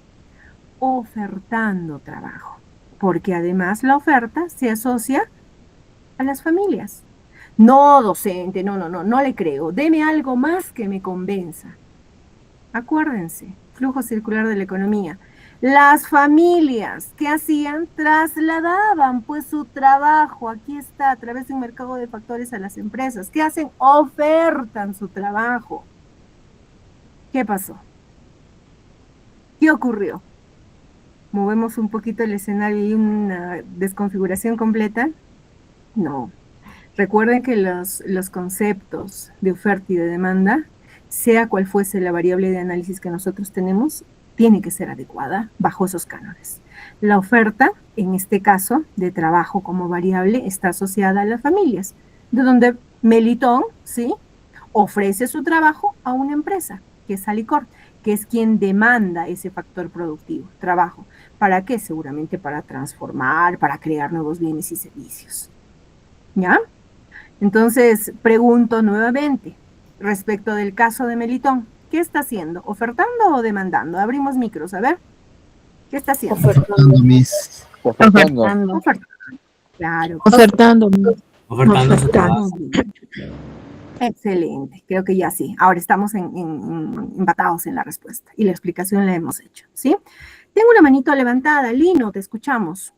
ofertando trabajo, porque además la oferta se asocia a las familias. No, docente, no le creo. Deme algo más que me convenza. Acuérdense, flujo circular de la economía. Las familias, ¿qué hacían? Trasladaban pues su trabajo, aquí está, a través de un mercado de factores a las empresas. ¿Qué hacen? Ofertan su trabajo. ¿Qué pasó? ¿Qué ocurrió? ¿Movemos un poquito el escenario y una desconfiguración completa? No. Recuerden que los conceptos de oferta y de demanda, sea cual fuese la variable de análisis que nosotros tenemos, tiene que ser adecuada bajo esos cánones. La oferta, en este caso, de trabajo como variable, está asociada a las familias, de donde Melitón, ¿sí?, ofrece su trabajo a una empresa, que es Alicorp, que es quien demanda ese factor productivo, trabajo. ¿Para qué? Seguramente para transformar, para crear nuevos bienes y servicios. ¿Ya? Entonces, pregunto nuevamente, respecto del caso de Melitón, ¿qué está haciendo? ¿Ofertando o demandando? Abrimos micros, a ver. ¿Qué está haciendo? Ofertando, Miss. Ofertando. Ofertando. Claro. Ofertando. Ofertando su trabajo. Excelente, creo que ya sí. Ahora estamos empatados en la respuesta y la explicación la hemos hecho, ¿sí? Tengo una manito levantada. Lino, te escuchamos.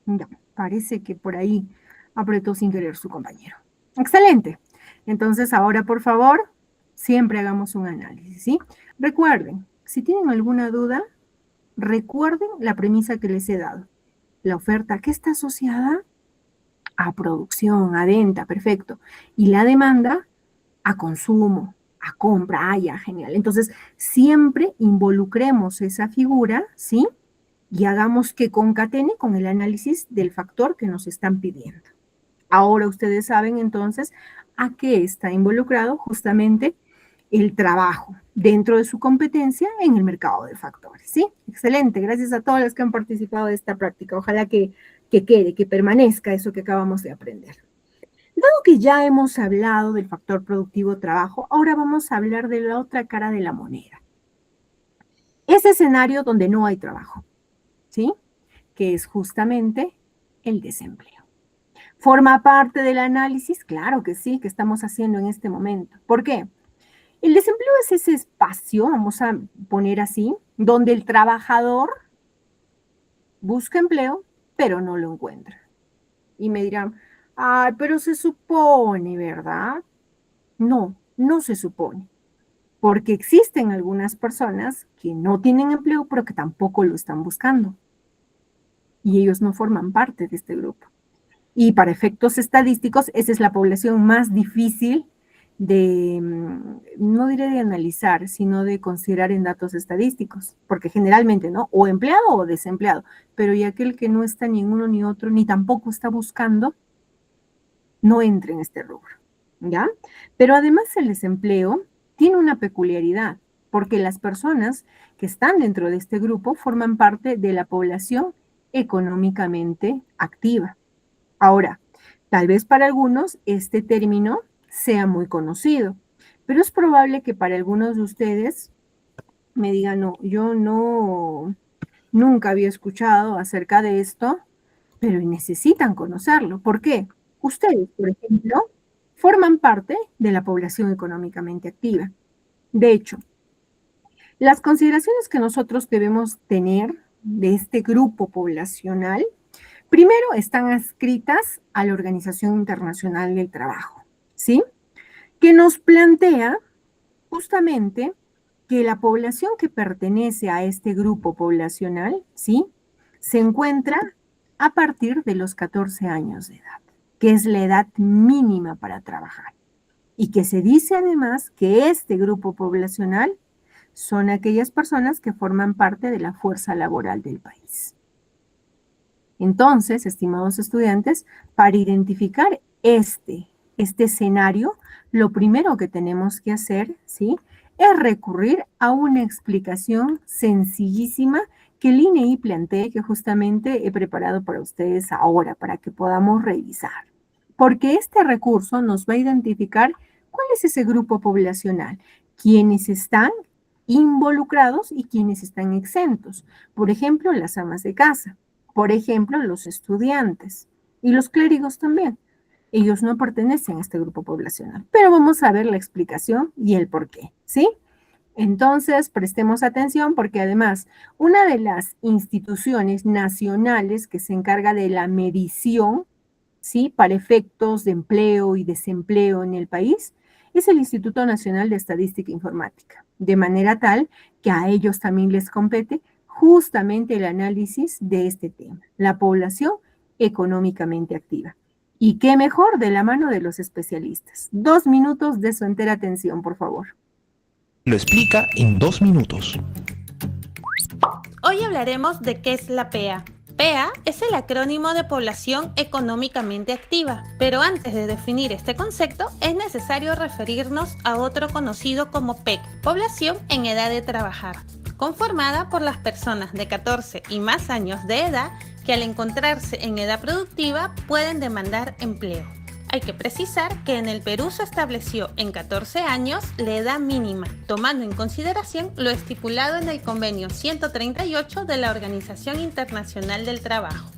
Ya, parece que por ahí apretó sin querer su compañero. Excelente. Entonces, ahora, por favor, siempre hagamos un análisis, ¿sí? Recuerden, si tienen alguna duda, recuerden la premisa que les he dado. La oferta que está asociada a producción, a venta, perfecto. Y la demanda a consumo, a compra, ya, genial. Entonces, siempre involucremos esa figura, ¿sí? Y hagamos que concatene con el análisis del factor que nos están pidiendo. Ahora ustedes saben entonces a qué está involucrado justamente el trabajo dentro de su competencia en el mercado de factores, ¿sí? Excelente, gracias a todos los que han participado de esta práctica. Ojalá que quede, que permanezca eso que acabamos de aprender. Dado que ya hemos hablado del factor productivo trabajo, ahora vamos a hablar de la otra cara de la moneda. Ese escenario donde no hay trabajo, ¿sí? Que es justamente el desempleo. ¿Forma parte del análisis? Claro que sí, que estamos haciendo en este momento. ¿Por qué? El desempleo es ese espacio, vamos a poner así, donde el trabajador busca empleo, pero no lo encuentra. Y me dirán, ay, pero se supone, ¿verdad? No, no se supone. Porque existen algunas personas que no tienen empleo, pero que tampoco lo están buscando. Y ellos no forman parte de este grupo. Y para efectos estadísticos, esa es la población más difícil de, no diré de analizar, sino de considerar en datos estadísticos, porque generalmente, ¿no? O empleado o desempleado, pero y aquel que no está ni en uno ni otro, ni tampoco está buscando, no entra en este rubro, ¿ya? Pero además el desempleo tiene una peculiaridad, porque las personas que están dentro de este grupo forman parte de la población económicamente activa. Ahora, tal vez para algunos este término sea muy conocido, pero es probable que para algunos de ustedes me digan, no, yo nunca había escuchado acerca de esto, pero necesitan conocerlo. ¿Por qué? Ustedes, por ejemplo, forman parte de la población económicamente activa. De hecho, las consideraciones que nosotros debemos tener de este grupo poblacional, primero están adscritas a la Organización Internacional del Trabajo, ¿sí? Que nos plantea justamente que la población que pertenece a este grupo poblacional, ¿sí?, se encuentra a partir de los 14 años de edad, que es la edad mínima para trabajar. Y que se dice además que este grupo poblacional son aquellas personas que forman parte de la fuerza laboral del país. Entonces, estimados estudiantes, para identificar este escenario, lo primero que tenemos que hacer, ¿sí?, es recurrir a una explicación sencillísima que el INEI plantee, que justamente he preparado para ustedes ahora, para que podamos revisar. Porque este recurso nos va a identificar cuál es ese grupo poblacional, quiénes están involucrados y quiénes están exentos. Por ejemplo, las amas de casa. Por ejemplo, los estudiantes y los clérigos también. Ellos no pertenecen a este grupo poblacional, pero vamos a ver la explicación y el por qué, ¿sí? Entonces, prestemos atención porque además, una de las instituciones nacionales que se encarga de la medición, ¿sí?, para efectos de empleo y desempleo en el país, es el Instituto Nacional de Estadística e Informática, de manera tal que a ellos también les compete justamente el análisis de este tema, la población económicamente activa. Y qué mejor de la mano de los especialistas. 2 minutos de su entera atención, por favor. Lo explica en 2 minutos. Hoy hablaremos de qué es la PEA. PEA es el acrónimo de Población Económicamente Activa, pero antes de definir este concepto es necesario referirnos a otro conocido como PEC, Población en Edad de Trabajar, conformada por las personas de 14 y más años de edad que al encontrarse en edad productiva pueden demandar empleo. Hay que precisar que en el Perú se estableció en 14 años la edad mínima, tomando en consideración lo estipulado en el Convenio 138 de la Organización Internacional del Trabajo.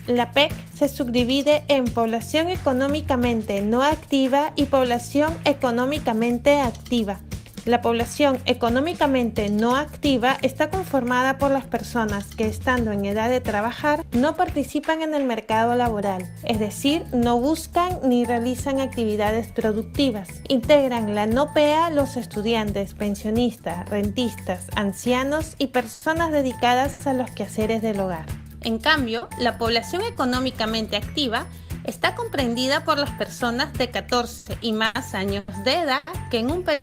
La PEC se subdivide en población económicamente no activa y población económicamente activa. La población económicamente no activa está conformada por las personas que, estando en edad de trabajar, no participan en el mercado laboral, es decir, no buscan ni realizan actividades productivas. Integran la no PEA los estudiantes, pensionistas, rentistas, ancianos y personas dedicadas a los quehaceres del hogar. En cambio, la población económicamente activa está comprendida por las personas de 14 y más años de edad que en un periodo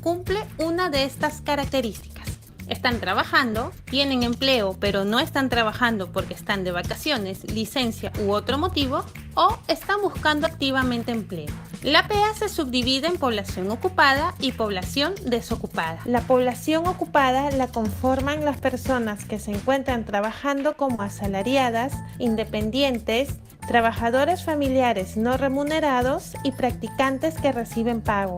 cumple una de estas características. Están trabajando, tienen empleo, pero no están trabajando porque están de vacaciones, licencia u otro motivo, o están buscando activamente empleo. La PEA se subdivide en población ocupada y población desocupada. La población ocupada la conforman las personas que se encuentran trabajando como asalariadas, independientes, trabajadores familiares no remunerados y practicantes que reciben pago.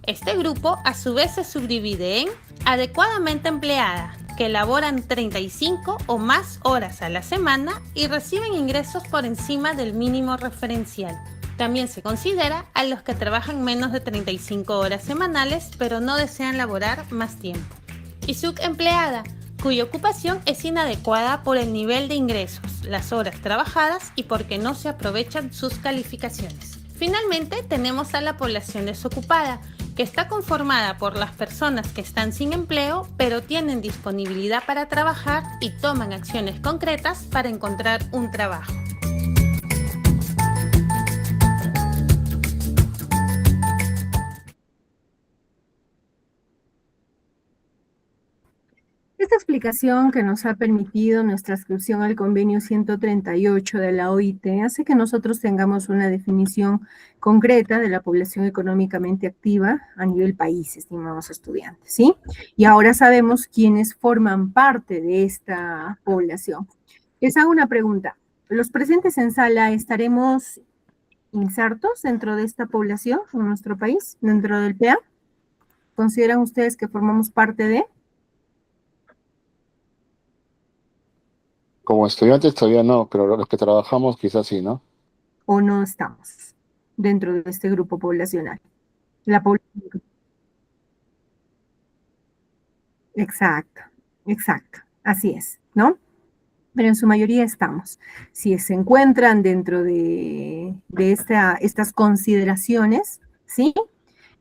Este grupo a su vez se subdivide en adecuadamente empleada, que laboran 35 o más horas a la semana y reciben ingresos por encima del mínimo referencial. También se considera a los que trabajan menos de 35 horas semanales pero no desean laborar más tiempo. Y subempleada, cuya ocupación es inadecuada por el nivel de ingresos, las horas trabajadas y porque no se aprovechan sus calificaciones. Finalmente tenemos a la población desocupada, que está conformada por las personas que están sin empleo, pero tienen disponibilidad para trabajar y toman acciones concretas para encontrar un trabajo. Esta explicación que nos ha permitido nuestra adscripción al convenio 138 de la OIT hace que nosotros tengamos una definición concreta de la población económicamente activa a nivel país, estimados estudiantes, ¿sí? Y ahora sabemos quiénes forman parte de esta población. Les hago una pregunta. ¿Los presentes en sala estaremos insertos dentro de esta población en nuestro país, dentro del PEA? ¿Consideran ustedes que formamos parte de? Como estudiantes todavía no, pero los que trabajamos quizás sí, ¿no? ¿O no estamos dentro de este grupo poblacional? La población. Exacto, exacto, así es, ¿no? Pero en su mayoría estamos. Si se encuentran dentro de estas consideraciones, ¿sí?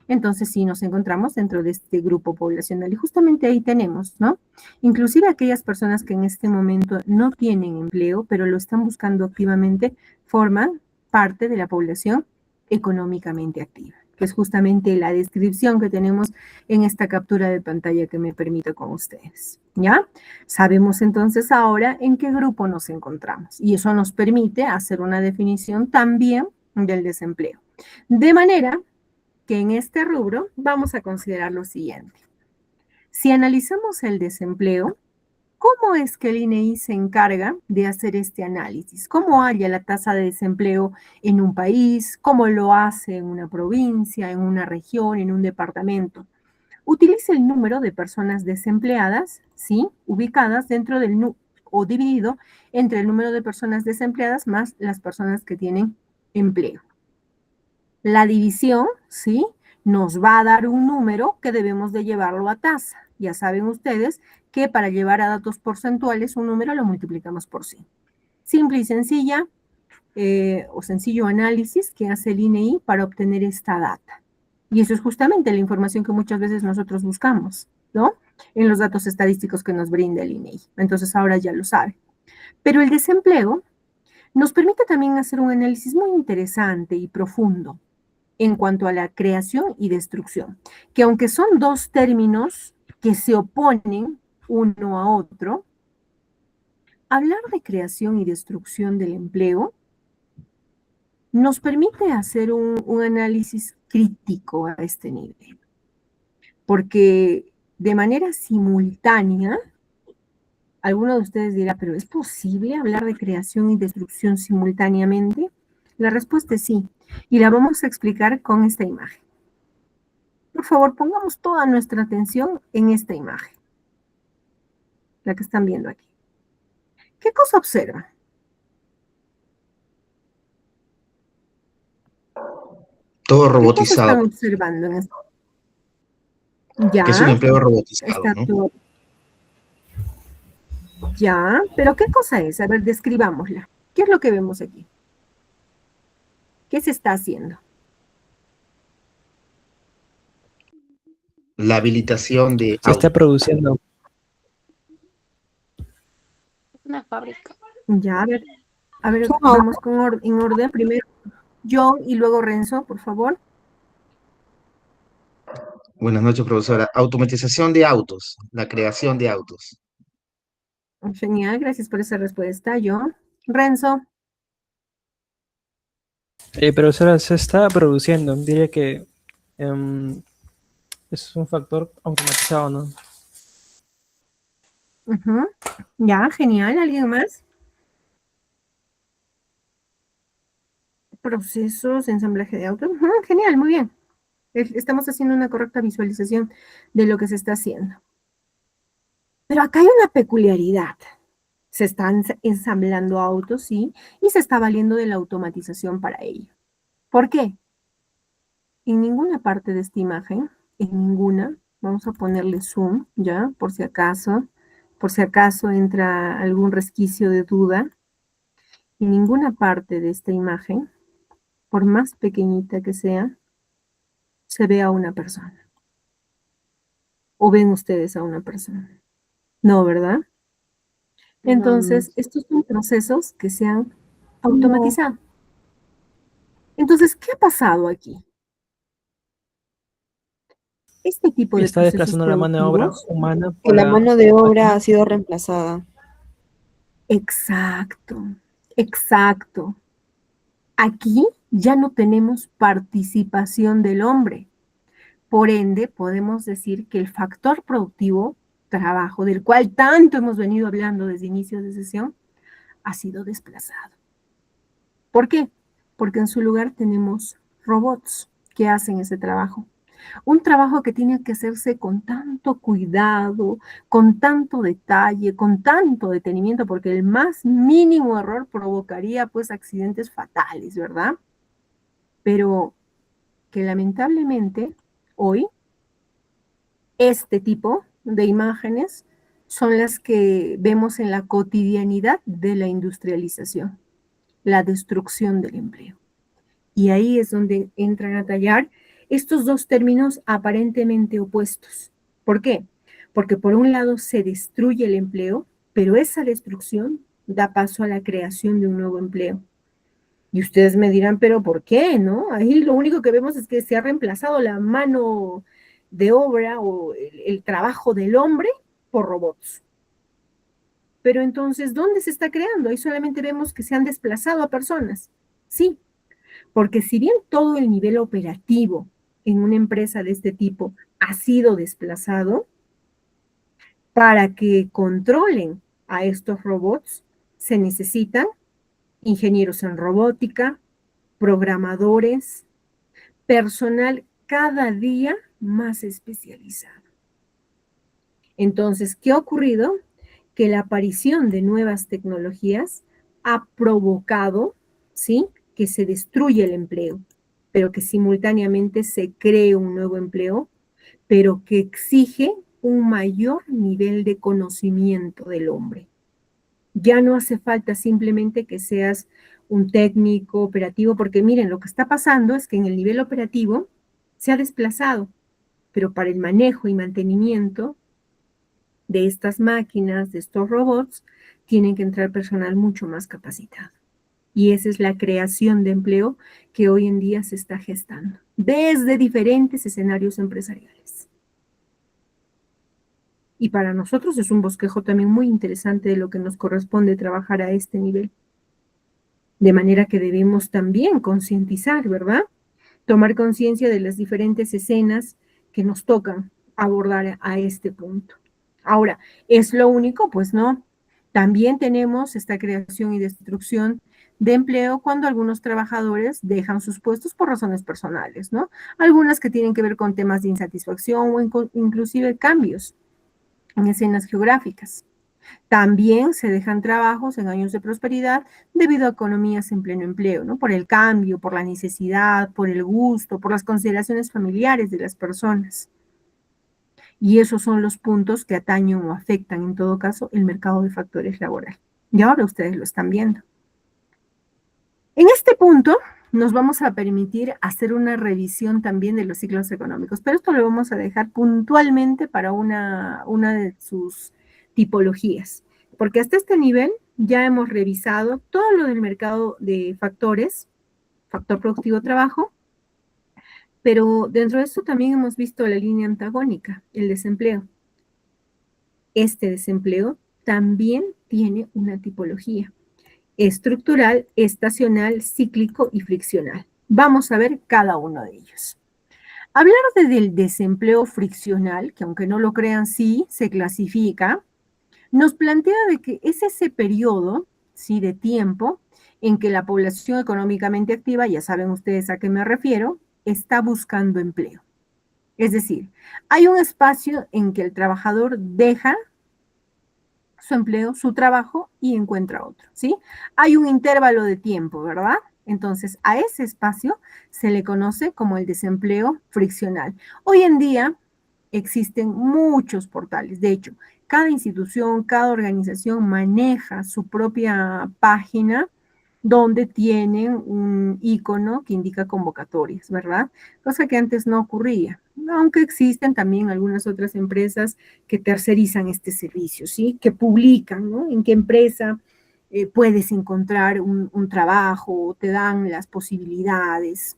Entonces sí nos encontramos dentro de este grupo poblacional y justamente ahí tenemos, ¿no? Inclusive aquellas personas que en este momento no tienen empleo, pero lo están buscando activamente, forman parte de la población económicamente activa, que es justamente la descripción que tenemos en esta captura de pantalla que me permito con ustedes, ¿ya? Sabemos entonces ahora en qué grupo nos encontramos y eso nos permite hacer una definición también del desempleo. De manera que en este rubro vamos a considerar lo siguiente. Si analizamos el desempleo, ¿cómo es que el INEI se encarga de hacer este análisis? ¿Cómo halla la tasa de desempleo en un país? ¿Cómo lo hace en una provincia, en una región, en un departamento? Utiliza el número de personas desempleadas, ¿sí? Ubicadas dentro del o dividido entre el número de personas desempleadas más las personas que tienen empleo. La división, ¿sí? Nos va a dar un número que debemos de llevarlo a tasa. Ya saben ustedes que para llevar a datos porcentuales un número lo multiplicamos por 100. Simple y sencilla o sencillo análisis que hace el INEI para obtener esta data. Y eso es justamente la información que muchas veces nosotros buscamos, ¿no? En los datos estadísticos que nos brinda el INEGI. Entonces ahora ya lo sabe. Pero el desempleo nos permite también hacer un análisis muy interesante y profundo en cuanto a la creación y destrucción, que aunque son dos términos que se oponen uno a otro, hablar de creación y destrucción del empleo nos permite hacer un análisis crítico a este nivel, porque de manera simultánea, alguno de ustedes dirá, ¿pero es posible hablar de creación y destrucción simultáneamente? La respuesta es sí, y la vamos a explicar con esta imagen. Por favor, pongamos toda nuestra atención en esta imagen, la que están viendo aquí. ¿Qué cosa observan? Todo ¿Qué cosa robotizado. están observando en esto? Ya, Es un empleo robotizado, está ¿no? todo. Ya, pero ¿qué cosa es? A ver, describámosla. ¿Qué es lo que vemos aquí? ¿Qué se está haciendo? La habilitación de Se está autos. produciendo. Una fábrica. Ya, a ver, vamos en orden. Primero yo y luego Renzo, por favor. Buenas noches, profesora. Automatización de autos, la creación de autos. Genial, gracias por esa respuesta. Yo, Renzo. Profesora, se está produciendo. Diría que es un factor automatizado, ¿no? Ujú. Ya, genial. ¿Alguien más? Procesos, ensamblaje de autos. Ujú, genial, muy bien. Estamos haciendo una correcta visualización de lo que se está haciendo. Pero acá hay una peculiaridad. Se están ensamblando autos, sí, y se está valiendo de la automatización para ello. ¿Por qué? En ninguna parte de esta imagen, en ninguna, vamos a ponerle zoom, ¿ya? Por si acaso entra algún resquicio de duda. En ninguna parte de esta imagen, por más pequeñita que sea, se ve a una persona. ¿O ven ustedes a una persona? No, ¿verdad? Entonces, estos son procesos que se han automatizado. Entonces, ¿qué ha pasado aquí? Este tipo de Está procesos desplazando la mano de obra productivos. humana Que por la la mano de obra máquina. ha sido reemplazada. Exacto, exacto. Aquí ya no tenemos participación del hombre. Por ende, podemos decir que el factor productivo, trabajo, del cual tanto hemos venido hablando desde inicios de sesión, ha sido desplazado. ¿Por qué? Porque en su lugar tenemos robots que hacen ese trabajo. Un trabajo que tiene que hacerse con tanto cuidado, con tanto detalle, con tanto detenimiento, porque el más mínimo error provocaría pues accidentes fatales, ¿verdad? Pero que lamentablemente hoy este tipo de imágenes son las que vemos en la cotidianidad de la industrialización, la destrucción del empleo. Y ahí es donde entran a tallar estos dos términos aparentemente opuestos. ¿Por qué? Porque por un lado se destruye el empleo, pero esa destrucción da paso a la creación de un nuevo empleo. Y ustedes me dirán, pero ¿por qué? ¿No? Ahí lo único que vemos es que se ha reemplazado la mano de obra o el trabajo del hombre por robots. Pero entonces, ¿dónde se está creando? Ahí solamente vemos que se han desplazado a personas. Sí, porque si bien todo el nivel operativo en una empresa de este tipo ha sido desplazado, para que controlen a estos robots se necesitan ingenieros en robótica, programadores, personal cada día más especializado. Entonces, ¿qué ha ocurrido? Que la aparición de nuevas tecnologías ha provocado, ¿sí?, que se destruya el empleo, pero que simultáneamente se cree un nuevo empleo, pero que exige un mayor nivel de conocimiento del hombre. Ya no hace falta simplemente que seas un técnico operativo, porque miren, lo que está pasando es que en el nivel operativo se ha desplazado, pero para el manejo y mantenimiento de estas máquinas, de estos robots, tienen que entrar personal mucho más capacitado. Y esa es la creación de empleo que hoy en día se está gestando, desde diferentes escenarios empresariales. Y para nosotros es un bosquejo también muy interesante de lo que nos corresponde trabajar a este nivel. De manera que debemos también concientizar, ¿verdad? Tomar conciencia de las diferentes escenas que nos tocan abordar a este punto. Ahora, ¿es lo único? Pues no. También tenemos esta creación y destrucción de empleo cuando algunos trabajadores dejan sus puestos por razones personales, ¿no? Algunas que tienen que ver con temas de insatisfacción o inclusive cambios en escenas geográficas. También se dejan trabajos en años de prosperidad debido a economías en pleno empleo, ¿no? Por el cambio, por la necesidad, por el gusto, por las consideraciones familiares de las personas. Y esos son los puntos que atañen o afectan, en todo caso, el mercado de factores laborales. Y ahora ustedes lo están viendo. En este punto nos vamos a permitir hacer una revisión también de los ciclos económicos, pero esto lo vamos a dejar puntualmente para una de sus tipologías, porque hasta este nivel ya hemos revisado todo lo del mercado de factores, factor productivo trabajo, pero dentro de esto también hemos visto la línea antagónica, el desempleo. Este desempleo también tiene una tipología: estructural, estacional, cíclico y friccional. Vamos a ver cada uno de ellos. Hablar del desempleo friccional, que aunque no lo crean, sí se clasifica, nos plantea de que es ese periodo, sí, de tiempo en que la población económicamente activa, ya saben ustedes a qué me refiero, está buscando empleo. Es decir, hay un espacio en que el trabajador deja su empleo, su trabajo y encuentra otro, ¿sí? Hay un intervalo de tiempo, ¿verdad? Entonces, a ese espacio se le conoce como el desempleo friccional. Hoy en día existen muchos portales. De hecho, cada institución, cada organización maneja su propia página donde tienen un icono que indica convocatorias, ¿verdad? Cosa que antes no ocurría, aunque existen también algunas otras empresas que tercerizan este servicio, ¿sí? Que publican, ¿no? En qué empresa puedes encontrar un trabajo, te dan las posibilidades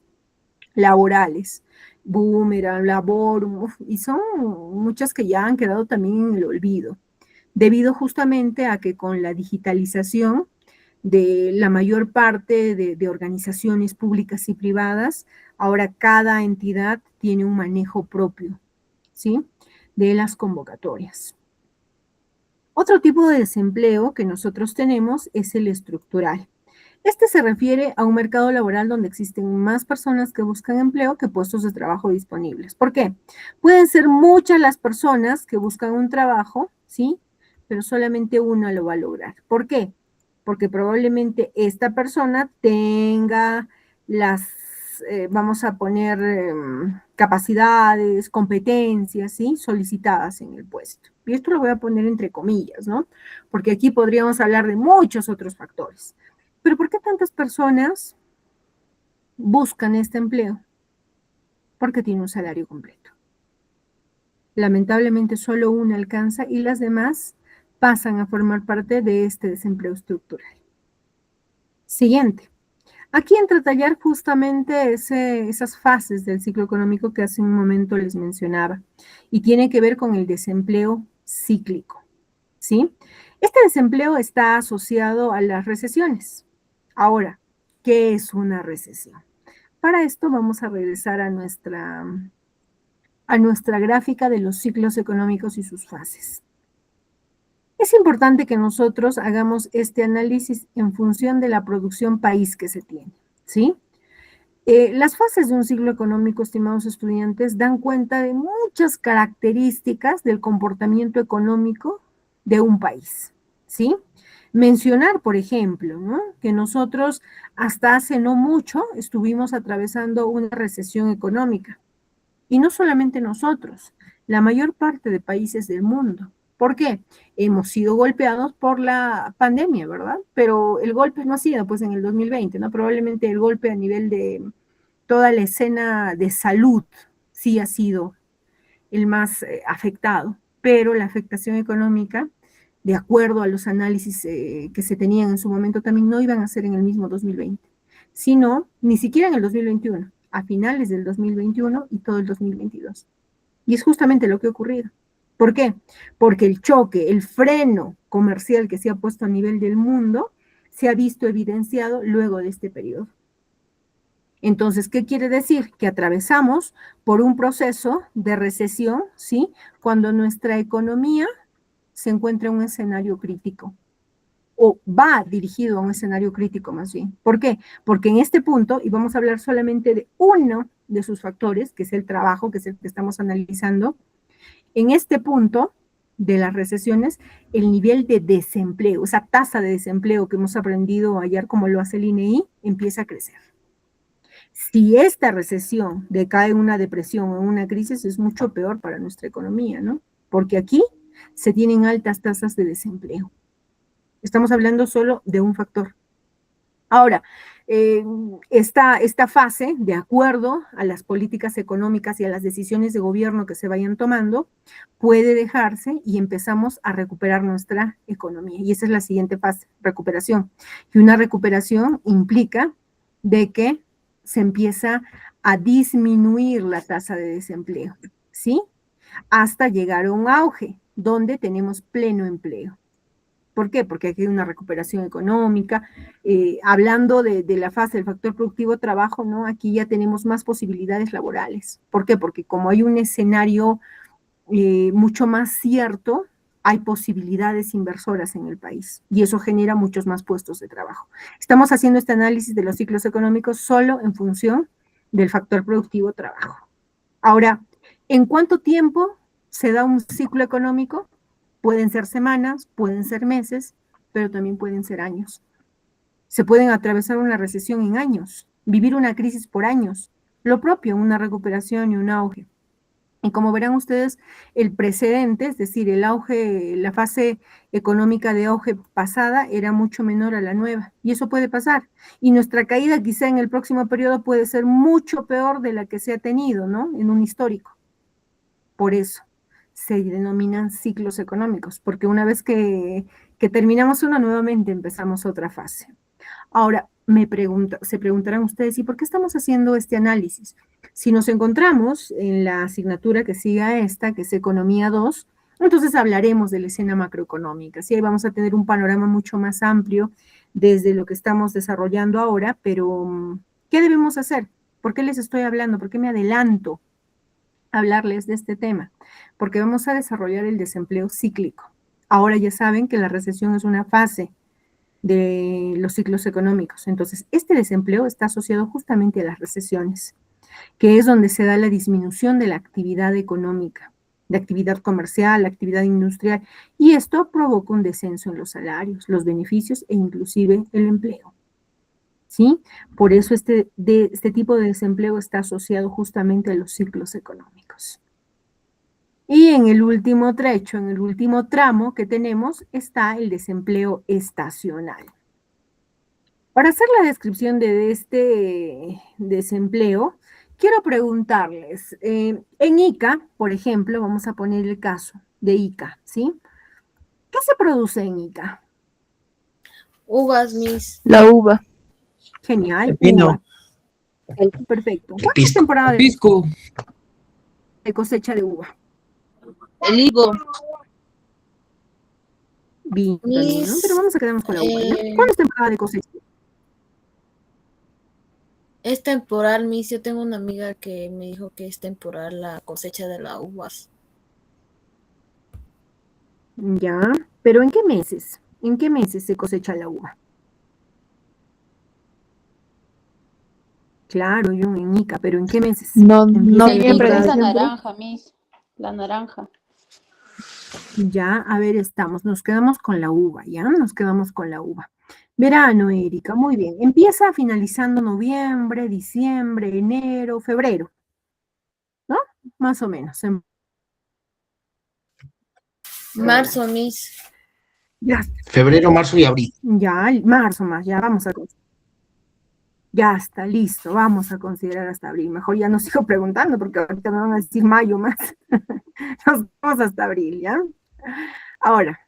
laborales. Boomerang, Laborum, y son muchas que ya han quedado también en el olvido, debido justamente a que con la digitalización de la mayor parte de organizaciones públicas y privadas, ahora cada entidad tiene un manejo propio, ¿sí? De las convocatorias. Otro tipo de desempleo que nosotros tenemos es el estructural. Este se refiere a un mercado laboral donde existen más personas que buscan empleo que puestos de trabajo disponibles. ¿Por qué? Pueden ser muchas las personas que buscan un trabajo, ¿sí? Pero solamente una lo va a lograr. ¿Por qué? Porque probablemente esta persona tenga las, vamos a poner, capacidades, competencias, ¿sí? Solicitadas en el puesto. Y esto lo voy a poner entre comillas, ¿no? Porque aquí podríamos hablar de muchos otros factores. Pero ¿por qué tantas personas buscan este empleo? Porque tiene un salario completo. Lamentablemente solo una alcanza y las demás pasan a formar parte de este desempleo estructural. Siguiente. Aquí entra a tallar justamente esas fases del ciclo económico que hace un momento les mencionaba y tiene que ver con el desempleo cíclico, ¿sí? Este desempleo está asociado a las recesiones. Ahora, ¿qué es una recesión? Para esto vamos a regresar a nuestra gráfica de los ciclos económicos y sus fases. Es importante que nosotros hagamos este análisis en función de la producción país que se tiene, ¿sí? Las fases de un ciclo económico, estimados estudiantes, dan cuenta de muchas características del comportamiento económico de un país, ¿sí? Mencionar, por ejemplo, ¿no? Que nosotros hasta hace no mucho estuvimos atravesando una recesión económica. Y no solamente nosotros, la mayor parte de países del mundo. ¿Por qué? Hemos sido golpeados por la pandemia, ¿verdad? Pero el golpe no ha sido pues en el 2020, ¿no? Probablemente el golpe a nivel de toda la escena de salud sí ha sido el más afectado, pero la afectación económica, de acuerdo a los análisis que se tenían en su momento, también no iban a ser en el mismo 2020, sino ni siquiera en el 2021, a finales del 2021 y todo el 2022. Y es justamente lo que ha ocurrido. ¿Por qué? Porque el choque, el freno comercial que se ha puesto a nivel del mundo, se ha visto evidenciado luego de este periodo. Entonces, ¿qué quiere decir? Que atravesamos por un proceso de recesión, ¿sí? Cuando nuestra economía se encuentra en un escenario crítico, o va dirigido a un escenario crítico más bien. ¿Por qué? Porque en este punto, y vamos a hablar solamente de uno de sus factores, que es el trabajo, que es el que estamos analizando, en este punto de las recesiones, el nivel de desempleo, esa tasa de desempleo que hemos aprendido ayer, como lo hace el INEI, empieza a crecer. Si esta recesión decae en una depresión o en una crisis, es mucho peor para nuestra economía, ¿no? Porque aquí se tienen altas tasas de desempleo. Estamos hablando solo de un factor. Ahora, esta fase, de acuerdo a las políticas económicas y a las decisiones de gobierno que se vayan tomando, puede dejarse y empezamos a recuperar nuestra economía. Y esa es la siguiente fase, recuperación. Y una recuperación implica de que se empieza a disminuir la tasa de desempleo, ¿sí? Hasta llegar a un auge, donde tenemos pleno empleo. ¿Por qué? Porque aquí hay una recuperación económica. Hablando de la fase del factor productivo trabajo, ¿no? Aquí ya tenemos más posibilidades laborales. ¿Por qué? Porque como hay un escenario mucho más cierto, hay posibilidades inversoras en el país y eso genera muchos más puestos de trabajo. Estamos haciendo este análisis de los ciclos económicos solo en función del factor productivo trabajo. Ahora, ¿en cuánto tiempo se da un ciclo económico? Pueden ser semanas, pueden ser meses, pero también pueden ser años. Se pueden atravesar una recesión en años, vivir una crisis por años, lo propio, una recuperación y un auge. Y como verán ustedes, el precedente, es decir, el auge, la fase económica de auge pasada era mucho menor a la nueva, y eso puede pasar. Y nuestra caída quizá en el próximo periodo puede ser mucho peor de la que se ha tenido, ¿no? En un histórico. Por eso se denominan ciclos económicos, porque una vez que terminamos uno, nuevamente empezamos otra fase. Ahora, se preguntarán ustedes, ¿y por qué estamos haciendo este análisis? Si nos encontramos en la asignatura que sigue a esta, que es Economía 2, entonces hablaremos de la escena macroeconómica, ¿sí? Ahí vamos a tener un panorama mucho más amplio desde lo que estamos desarrollando ahora, pero ¿qué debemos hacer? ¿Por qué les estoy hablando? ¿Por qué me adelanto a hablarles de este tema? Porque vamos a desarrollar el desempleo cíclico. Ahora ya saben que la recesión es una fase de los ciclos económicos. Entonces, este desempleo está asociado justamente a las recesiones, que es donde se da la disminución de la actividad económica, de actividad comercial, actividad industrial, y esto provoca un descenso en los salarios, los beneficios e inclusive el empleo. ¿Sí? Por eso este tipo de desempleo está asociado justamente a los ciclos económicos. Y en el último trecho, en el último tramo que tenemos, está el desempleo estacional. Para hacer la descripción de este desempleo, quiero preguntarles, en Ica, por ejemplo, vamos a poner el caso de Ica, ¿sí? ¿Qué se produce en Ica? Uvas, Miss. La uva. Genial, Pepino. uva. Perfecto. ¿Cuántas Pisco. temporadas Pisco. de cosecha de uva? El higo. Vino también, ¿no? Pero vamos a quedarnos con la uva, ¿no? Eh, ¿Cuándo es temporada de cosecha? Es temporal, Miss. Yo tengo una amiga que me dijo que es temporal la cosecha de las uvas. Ya, pero ¿en qué meses? ¿En qué meses se cosecha la uva? Claro, yo en Ica, pero ¿en qué meses? No, Empieza la noviembre, temporada de diciembre. siembra. naranja, Miss. La naranja. Ya, a ver, nos quedamos con la uva, ¿ya? Nos quedamos con la uva. Verano, Erika, muy bien. Empieza finalizando noviembre, diciembre, enero, febrero, ¿no? Más o menos. Marzo, Miss. Ya, Febrero, marzo y abril. ya, marzo más, ya vamos a... Ya está, listo, vamos a considerar hasta abril. Mejor ya no sigo preguntando porque ahorita me van a decir mayo más. Nos vamos hasta abril, ¿ya? Ahora,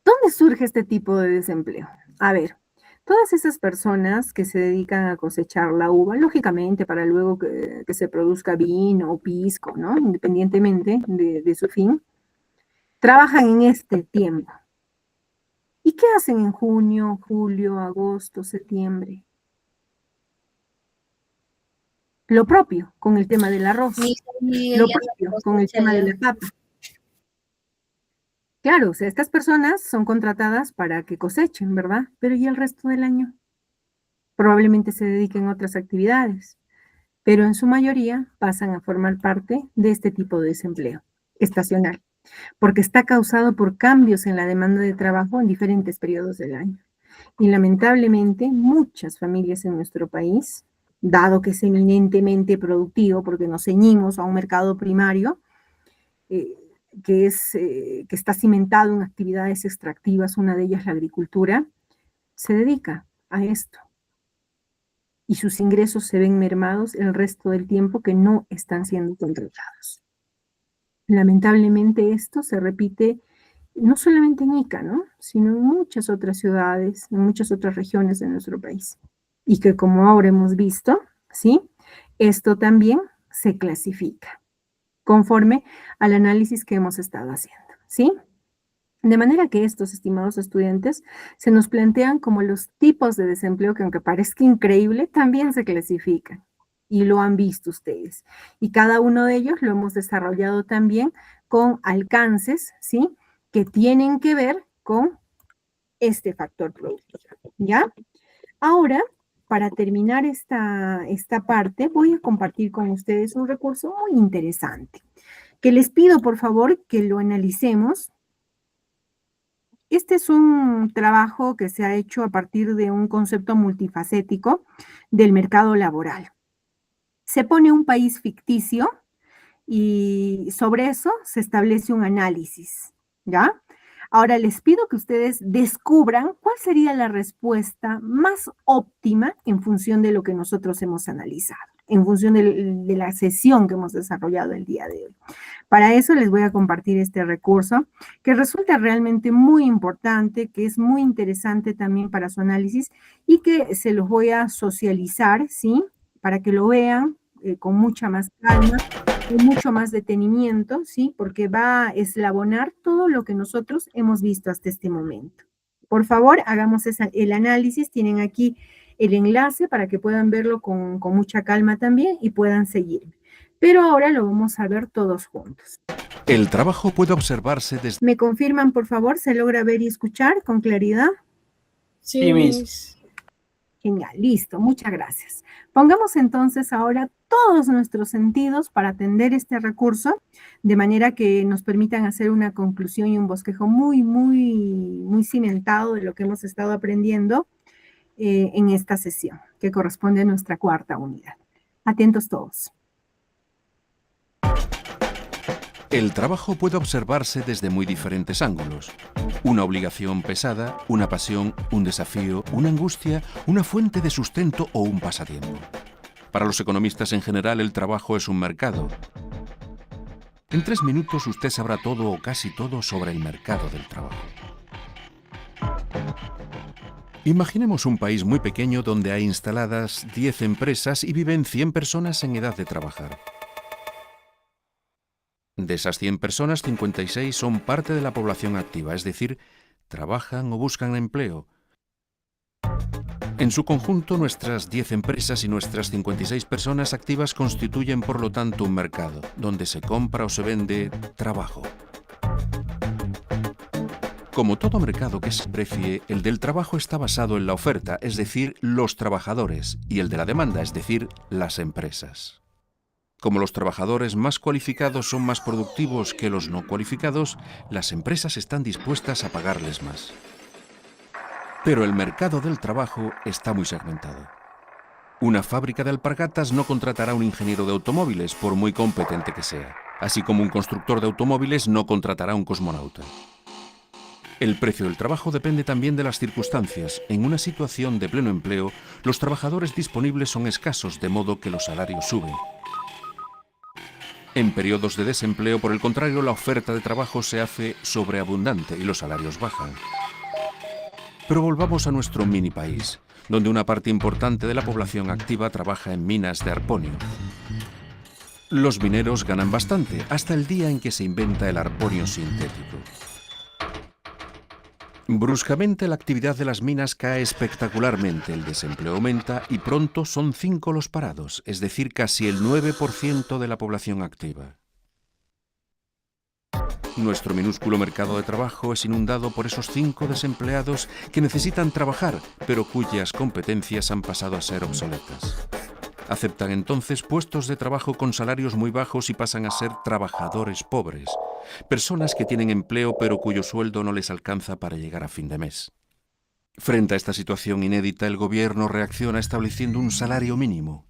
¿dónde surge este tipo de desempleo? A ver, todas esas personas que se dedican a cosechar la uva, lógicamente para luego que se produzca vino o pisco, ¿no? Independientemente de su fin, trabajan en este tiempo. ¿Y qué hacen en junio, julio, agosto, septiembre? Lo propio con el tema del arroz, lo propio con el tema de la papa. Claro, o sea, estas personas son contratadas para que cosechen, ¿verdad? Pero ¿y el resto del año? Probablemente se dediquen a otras actividades, pero en su mayoría pasan a formar parte de este tipo de desempleo estacional, porque está causado por cambios en la demanda de trabajo en diferentes periodos del año. Y lamentablemente muchas familias en nuestro país, dado que es eminentemente productivo, porque nos ceñimos a un mercado primario, que está cimentado en actividades extractivas, una de ellas la agricultura, se dedica a esto. Y sus ingresos se ven mermados el resto del tiempo que no están siendo contratados. Lamentablemente esto se repite no solamente en Ica, ¿no? Sino en muchas otras ciudades, en muchas otras regiones de nuestro país. Y que como ahora hemos visto, ¿sí? Esto también se clasifica conforme al análisis que hemos estado haciendo, ¿sí? De manera que estos, estimados estudiantes, se nos plantean como los tipos de desempleo que, aunque parezca increíble, también se clasifican. Y lo han visto ustedes. Y cada uno de ellos lo hemos desarrollado también con alcances, ¿sí? Que tienen que ver con este factor productivo, ¿ya? Ahora, para terminar esta parte, voy a compartir con ustedes un recurso muy interesante, que les pido, por favor, que lo analicemos. Este es un trabajo que se ha hecho a partir de un concepto multifacético del mercado laboral. Se pone un país ficticio y sobre eso se establece un análisis, ¿ya? Ahora les pido que ustedes descubran cuál sería la respuesta más óptima en función de lo que nosotros hemos analizado, en función de la sesión que hemos desarrollado el día de hoy. Para eso les voy a compartir este recurso que resulta realmente muy importante, que es muy interesante también para su análisis y que se los voy a socializar, ¿sí? Para que lo vean con mucha más calma, con mucho más detenimiento, ¿sí? Porque va a eslabonar todo lo que nosotros hemos visto hasta este momento. Por favor, hagamos el análisis. Tienen aquí el enlace para que puedan verlo con mucha calma también y puedan seguirme. Pero ahora lo vamos a ver todos juntos. El trabajo puede observarse desde... ¿Me confirman, por favor? ¿Se logra ver y escuchar con claridad? Sí, Miss. Genial, listo, muchas gracias. Pongamos entonces ahora todos nuestros sentidos para atender este recurso, de manera que nos permitan hacer una conclusión y un bosquejo muy cimentado de lo que hemos estado aprendiendo en esta sesión, que corresponde a nuestra cuarta unidad. Atentos todos. El trabajo puede observarse desde muy diferentes ángulos. Una obligación pesada, una pasión, un desafío, una angustia, una fuente de sustento o un pasatiempo. Para los economistas en general, el trabajo es un mercado. En 3 minutos usted sabrá todo o casi todo sobre el mercado del trabajo. Imaginemos un país muy pequeño donde hay instaladas 10 empresas y viven 100 personas en edad de trabajar. De esas 100 personas, 56 son parte de la población activa, es decir, trabajan o buscan empleo. En su conjunto, nuestras 10 empresas y nuestras 56 personas activas constituyen, por lo tanto, un mercado, donde se compra o se vende trabajo. Como todo mercado que se precie, el del trabajo está basado en la oferta, es decir, los trabajadores, y el de la demanda, es decir, las empresas. Como los trabajadores más cualificados son más productivos que los no cualificados, las empresas están dispuestas a pagarles más. Pero el mercado del trabajo está muy segmentado. Una fábrica de alpargatas no contratará a un ingeniero de automóviles, por muy competente que sea, así como un constructor de automóviles no contratará a un cosmonauta. El precio del trabajo depende también de las circunstancias. En una situación de pleno empleo, los trabajadores disponibles son escasos, de modo que los salarios suben. En periodos de desempleo, por el contrario, la oferta de trabajo se hace sobreabundante y los salarios bajan. Pero volvamos a nuestro mini país, donde una parte importante de la población activa trabaja en minas de arponio. Los mineros ganan bastante, hasta el día en que se inventa el arponio sintético. Bruscamente la actividad de las minas cae espectacularmente, el desempleo aumenta y pronto son 5 los parados, es decir, casi el 9% de la población activa. Nuestro minúsculo mercado de trabajo es inundado por esos 5 desempleados que necesitan trabajar, pero cuyas competencias han pasado a ser obsoletas. Aceptan entonces puestos de trabajo con salarios muy bajos y pasan a ser trabajadores pobres, personas que tienen empleo pero cuyo sueldo no les alcanza para llegar a fin de mes. Frente a esta situación inédita, el gobierno reacciona estableciendo un salario mínimo.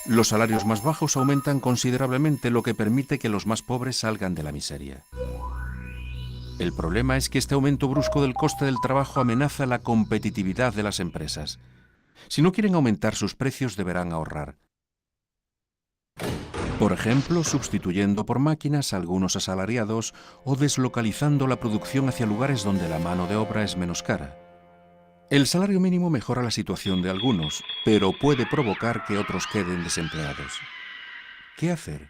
Los salarios más bajos aumentan considerablemente, lo que permite que los más pobres salgan de la miseria. El problema es que este aumento brusco del coste del trabajo amenaza la competitividad de las empresas. Si no quieren aumentar sus precios, deberán ahorrar. Por ejemplo, sustituyendo por máquinas a algunos asalariados o deslocalizando la producción hacia lugares donde la mano de obra es menos cara. El salario mínimo mejora la situación de algunos, pero puede provocar que otros queden desempleados. ¿Qué hacer?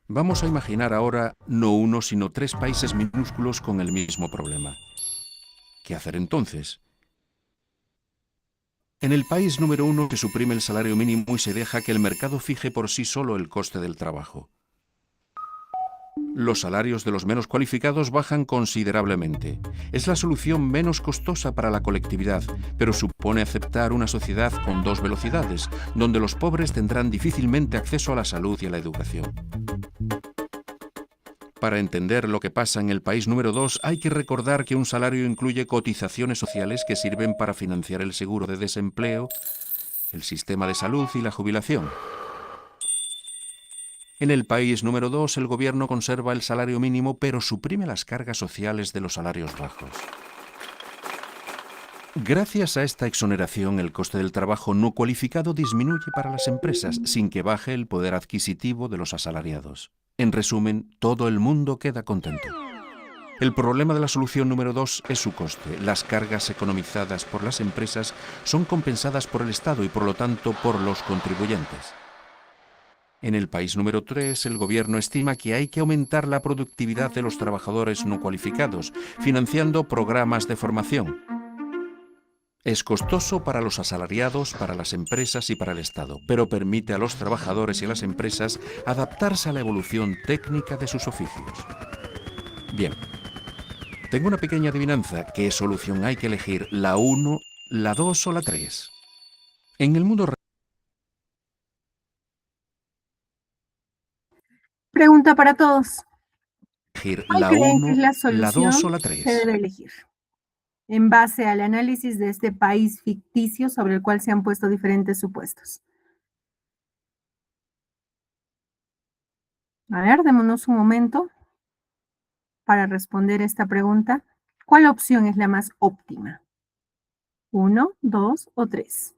Vamos a imaginar ahora no uno, sino 3 países minúsculos con el mismo problema. ¿Qué hacer entonces? En el país número 1 se suprime el salario mínimo y se deja que el mercado fije por sí solo el coste del trabajo. Los salarios de los menos cualificados bajan considerablemente. Es la solución menos costosa para la colectividad, pero supone aceptar una sociedad con 2 velocidades, donde los pobres tendrán difícilmente acceso a la salud y a la educación. Para entender lo que pasa en el país número 2, hay que recordar que un salario incluye cotizaciones sociales que sirven para financiar el seguro de desempleo, el sistema de salud y la jubilación. En el país número 2, el gobierno conserva el salario mínimo, pero suprime las cargas sociales de los salarios bajos. Gracias a esta exoneración, el coste del trabajo no cualificado disminuye para las empresas, sin que baje el poder adquisitivo de los asalariados. En resumen, todo el mundo queda contento. El problema de la solución número 2 es su coste. Las cargas economizadas por las empresas son compensadas por el Estado y por lo tanto por los contribuyentes. En el país número 3, el gobierno estima que hay que aumentar la productividad de los trabajadores no cualificados, financiando programas de formación. Es costoso para los asalariados, para las empresas y para el Estado, pero permite a los trabajadores y a las empresas adaptarse a la evolución técnica de sus oficios. Bien, tengo una pequeña adivinanza. ¿Qué solución hay que elegir? ¿La 1, la 2 o la 3? En el mundo real... Pregunta para todos. ¿La creen 1, que es la la solución 2 o la 3? se debe elegir? En base al análisis de este país ficticio sobre el cual se han puesto diferentes supuestos. A ver, démonos un momento para responder esta pregunta. ¿Cuál opción es la más óptima? 1, 2 o 3.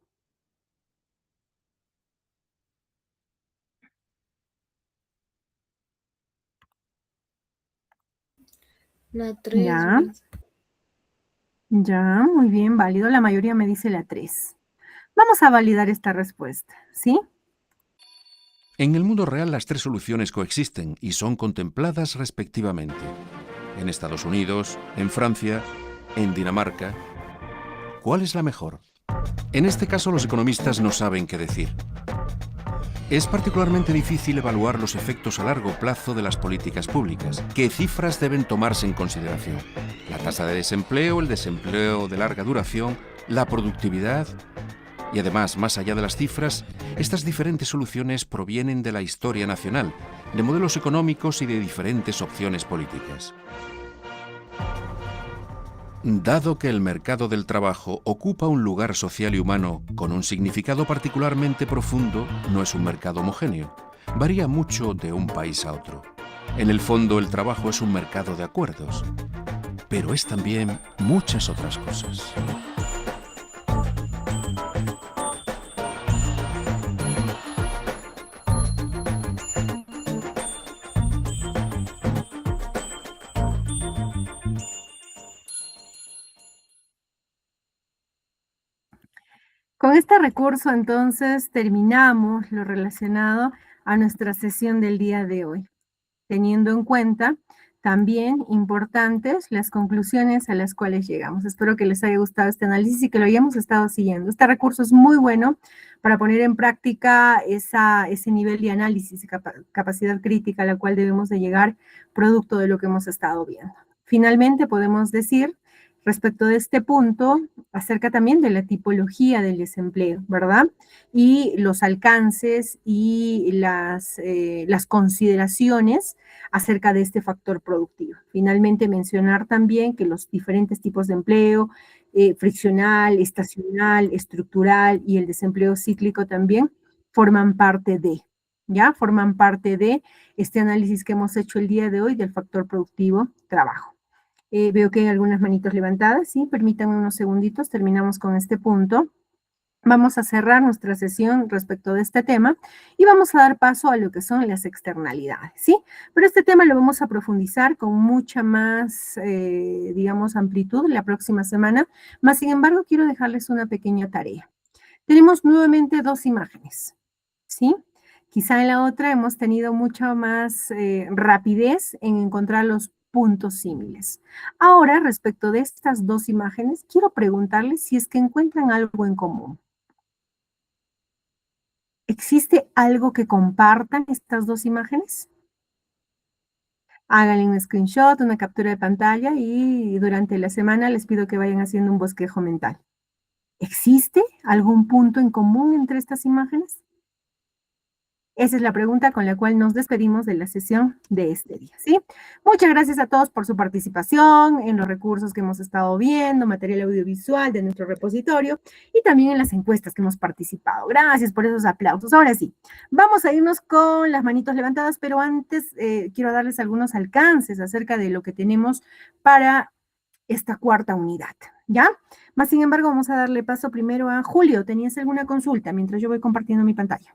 La 3. Ya. Ya, muy bien, válido. La mayoría me dice la 3. Vamos a validar esta respuesta, ¿sí? En el mundo real las 3 soluciones coexisten y son contempladas respectivamente. En Estados Unidos, en Francia, en Dinamarca. ¿Cuál es la mejor? En este caso los economistas no saben qué decir. Es particularmente difícil evaluar los efectos a largo plazo de las políticas públicas. ¿Qué cifras deben tomarse en consideración? La tasa de desempleo, el desempleo de larga duración, la productividad. Y además, más allá de las cifras, estas diferentes soluciones provienen de la historia nacional, de modelos económicos y de diferentes opciones políticas. Dado que el mercado del trabajo ocupa un lugar social y humano con un significado particularmente profundo, no es un mercado homogéneo. Varía mucho de un país a otro. En el fondo, el trabajo es un mercado de acuerdos, pero es también muchas otras cosas. Con este recurso, entonces, terminamos lo relacionado a nuestra sesión del día de hoy, teniendo en cuenta también importantes las conclusiones a las cuales llegamos. Espero que les haya gustado este análisis y que lo hayamos estado siguiendo. Este recurso es muy bueno para poner en práctica ese nivel de análisis y capacidad crítica a la cual debemos de llegar producto de lo que hemos estado viendo. Finalmente, podemos decir respecto de este punto, acerca también de la tipología del desempleo, ¿verdad? Y los alcances y las consideraciones acerca de este factor productivo. Finalmente, mencionar también que los diferentes tipos de empleo, friccional, estacional, estructural y el desempleo cíclico también forman parte de, ¿ya? Forman parte de este análisis que hemos hecho el día de hoy del factor productivo trabajo. Veo que hay algunas manitos levantadas, ¿sí? Permítanme unos segunditos, terminamos con este punto. Vamos a cerrar nuestra sesión respecto de este tema y vamos a dar paso a lo que son las externalidades, ¿sí? Pero este tema lo vamos a profundizar con mucha más, digamos, amplitud la próxima semana. Más sin embargo, quiero dejarles una pequeña tarea. Tenemos nuevamente dos imágenes, ¿sí? Quizá en la otra hemos tenido mucha más rapidez en encontrar los puntos símiles. Ahora, respecto de estas dos imágenes, quiero preguntarles si es que encuentran algo en común. ¿Existe algo que compartan estas dos imágenes? Háganle un screenshot, una captura de pantalla y durante la semana les pido que vayan haciendo un bosquejo mental. ¿Existe algún punto en común entre estas imágenes? Esa es la pregunta con la cual nos despedimos de la sesión de este día, ¿sí? Muchas gracias a todos por su participación en los recursos que hemos estado viendo, material audiovisual de nuestro repositorio y también en las encuestas que hemos participado. Gracias por esos aplausos. Ahora sí, vamos a irnos con las manitos levantadas, pero antes quiero darles algunos alcances acerca de lo que tenemos para esta cuarta unidad, ¿ya? Más sin embargo, vamos a darle paso primero a Julio. ¿Tenías alguna consulta mientras yo voy compartiendo mi pantalla?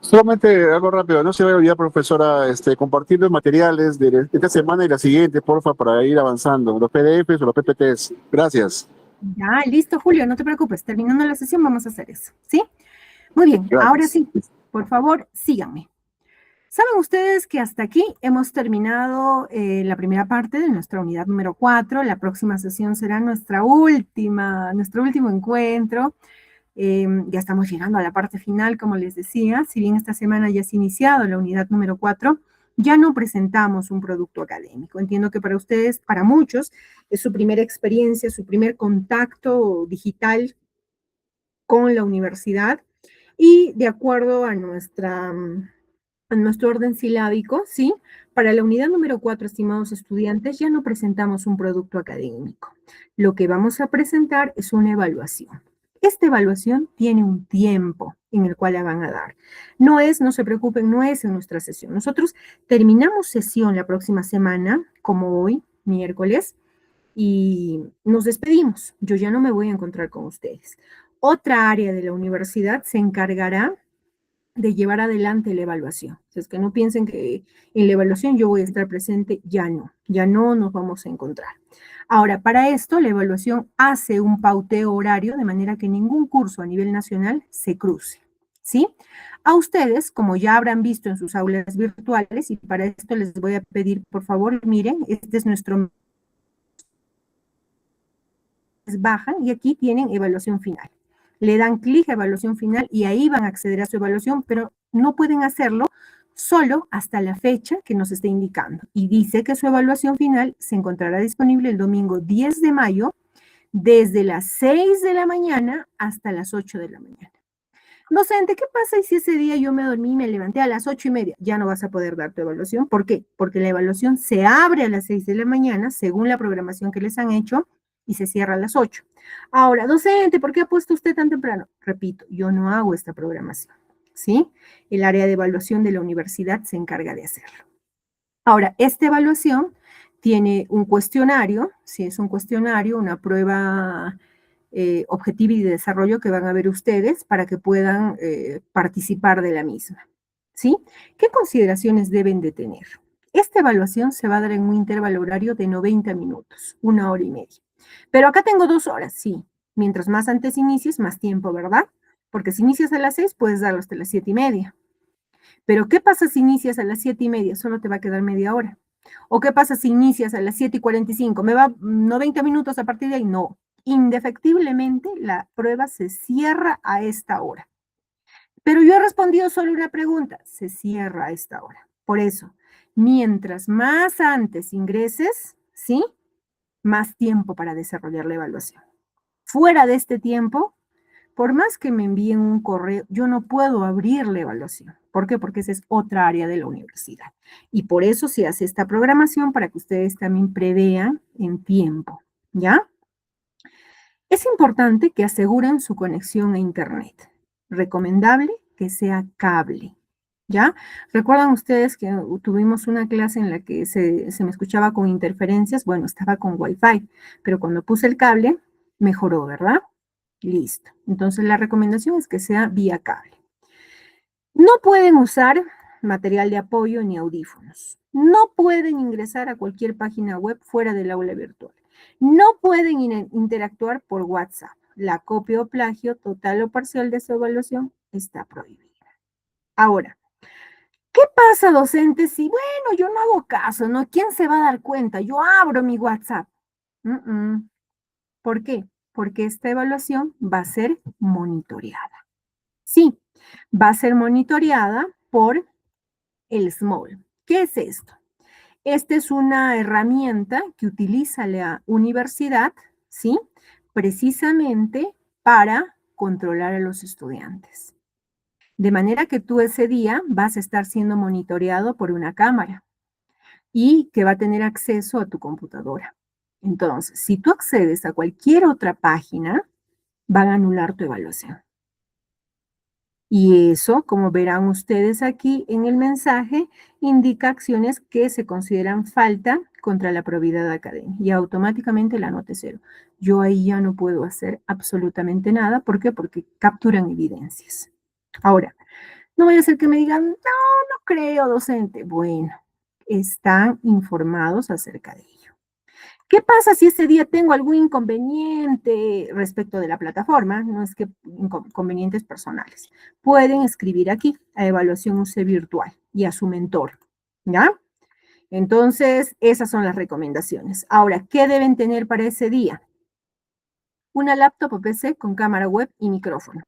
Solamente algo rápido, no se vaya a olvidar, profesora, compartir los materiales de esta semana y la siguiente, porfa, para ir avanzando, los PDFs o los PPTs. Gracias. Ya, listo, Julio, no te preocupes. Terminando la sesión vamos a hacer eso, ¿sí? Muy bien, Gracias. Ahora sí, por favor, síganme. Saben ustedes que hasta aquí hemos terminado la primera parte de nuestra unidad número 4. La próxima sesión será nuestro último encuentro. Ya estamos llegando a la parte final, como les decía. Si bien esta semana ya se ha iniciado la unidad número 4, ya no presentamos un producto académico. Entiendo que para ustedes, para muchos, es su primera experiencia, su primer contacto digital con la universidad y de acuerdo a nuestro orden silábico, ¿sí? Para la unidad número 4, estimados estudiantes, ya no presentamos un producto académico. Lo que vamos a presentar es una evaluación. Esta evaluación tiene un tiempo en el cual la van a dar. No se preocupen, no es en nuestra sesión. Nosotros terminamos sesión la próxima semana, como hoy, miércoles, y nos despedimos. Yo ya no me voy a encontrar con ustedes. Otra área de la universidad se encargará de llevar adelante la evaluación. O sea, es que no piensen que en la evaluación yo voy a estar presente, ya no nos vamos a encontrar. Ahora, para esto, la evaluación hace un pauteo horario de manera que ningún curso a nivel nacional se cruce, ¿sí? A ustedes, como ya habrán visto en sus aulas virtuales, y para esto les voy a pedir, por favor, miren, este es nuestro... Bajan y aquí tienen evaluación final. Le dan clic a evaluación final y ahí van a acceder a su evaluación, pero no pueden hacerlo solo hasta la fecha que nos está indicando. Y dice que su evaluación final se encontrará disponible el domingo 10 de mayo, desde las 6 de la mañana hasta las 8 de la mañana. Docente, ¿qué pasa si ese día yo me dormí y me levanté a las 8:30? Ya no vas a poder dar tu evaluación. ¿Por qué? Porque la evaluación se abre a las 6 de la mañana, según la programación que les han hecho, y se cierra a las 8. Ahora, docente, ¿por qué ha puesto usted tan temprano? Repito, yo no hago esta programación. ¿sí? El área de evaluación de la universidad se encarga de hacerlo. Ahora, esta evaluación tiene un cuestionario, si es un cuestionario, una prueba objetiva y de desarrollo que van a ver ustedes para que puedan participar de la misma, ¿sí? ¿Qué consideraciones deben de tener? Esta evaluación se va a dar en un intervalo horario de 90 minutos, 1 hora y media. Pero acá tengo 2 horas, sí. Mientras más antes inicies, más tiempo, ¿verdad? Porque si inicias a las 6, puedes darlo hasta las 7:30. Pero ¿qué pasa si inicias a las 7:30? Solo te va a quedar media hora. ¿O qué pasa si inicias a las 7:45? ¿Me va 90 minutos a partir de ahí? No. Indefectiblemente la prueba se cierra a esta hora. Pero yo he respondido solo una pregunta. Se cierra a esta hora. Por eso, mientras más antes ingreses, ¿sí? Más tiempo para desarrollar la evaluación. Fuera de este tiempo, por más que me envíen un correo, yo no puedo abrir la evaluación. ¿Por qué? Porque esa es otra área de la universidad. Y por eso se hace esta programación para que ustedes también prevean en tiempo, ¿ya? Es importante que aseguren su conexión a Internet. Recomendable que sea cable, ¿ya? ¿Recuerdan ustedes que tuvimos una clase en la que se me escuchaba con interferencias? Bueno, estaba con Wi-Fi, pero cuando puse el cable, mejoró, ¿verdad? Listo. Entonces, la recomendación es que sea vía cable. No pueden usar material de apoyo ni audífonos. No pueden ingresar a cualquier página web fuera del aula virtual. No pueden interactuar por WhatsApp. La copia o plagio total o parcial de su evaluación está prohibida. Ahora, ¿qué pasa, docentes? Si, bueno, yo no hago caso, ¿no? ¿Quién se va a dar cuenta? Yo abro mi WhatsApp. ¿Por qué? Porque esta evaluación va a ser monitoreada. Sí, va a ser monitoreada por el SMOL. ¿Qué es esto? Esta es una herramienta que utiliza la universidad, ¿sí? Precisamente para controlar a los estudiantes. De manera que tú ese día vas a estar siendo monitoreado por una cámara y que va a tener acceso a tu computadora. Entonces, si tú accedes a cualquier otra página, van a anular tu evaluación. Y eso, como verán ustedes aquí en el mensaje, indica acciones que se consideran falta contra la probidad académica y automáticamente la nota es 0. Yo ahí ya no puedo hacer absolutamente nada. ¿Por qué? Porque capturan evidencias. Ahora, no vaya a ser que me digan, no creo, docente. Bueno, están informados acerca de ello. ¿Qué pasa si ese día tengo algún inconveniente respecto de la plataforma? No es que inconvenientes personales. Pueden escribir aquí a evaluación UC virtual y a su mentor, ¿ya? Entonces, esas son las recomendaciones. Ahora, ¿qué deben tener para ese día? Una laptop o PC con cámara web y micrófono.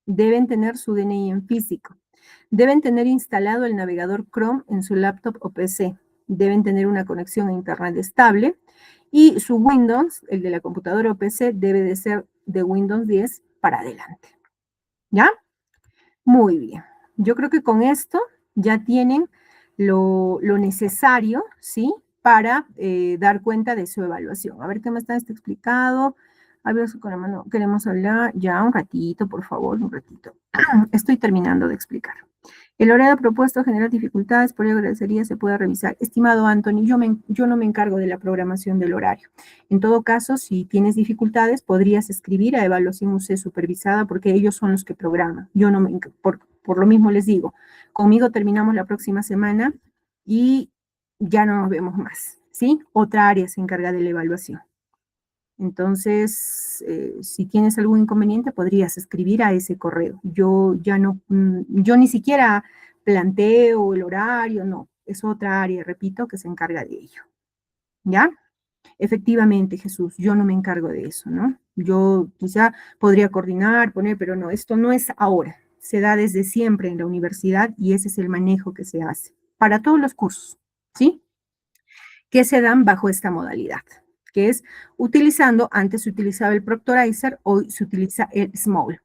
Deben tener su DNI en físico. Deben tener instalado el navegador Chrome en su laptop o PC. Deben tener una conexión a Internet estable. Y su Windows, el de la computadora o PC, debe de ser de Windows 10 para adelante. ¿Ya? Muy bien. Yo creo que con esto ya tienen lo necesario, ¿sí? Para dar cuenta de su evaluación. A ver qué me está explicado. A ver, con la mano, queremos hablar ya un ratito, por favor, un ratito. Estoy terminando de explicar. El horario propuesto genera dificultades, por ello agradecería se pueda revisar. Estimado Anthony, yo no me encargo de la programación del horario. En todo caso, si tienes dificultades, podrías escribir a evaluación UC supervisada porque ellos son los que programan. Yo no me por lo mismo les digo, conmigo terminamos la próxima semana y ya no nos vemos más, ¿sí? Otra área se encarga de la evaluación. Entonces, si tienes algún inconveniente, podrías escribir a ese correo. Yo ni siquiera planteo el horario, no. Es otra área, repito, que se encarga de ello. ¿Ya? Efectivamente, Jesús, yo no me encargo de eso, ¿no? Yo quizá podría coordinar, poner, pero no, esto no es ahora. Se da desde siempre en la universidad y ese es el manejo que se hace para todos los cursos, ¿sí? Que se dan bajo esta modalidad, que es utilizando, antes se utilizaba el Proctorizer, hoy se utiliza el SMOL.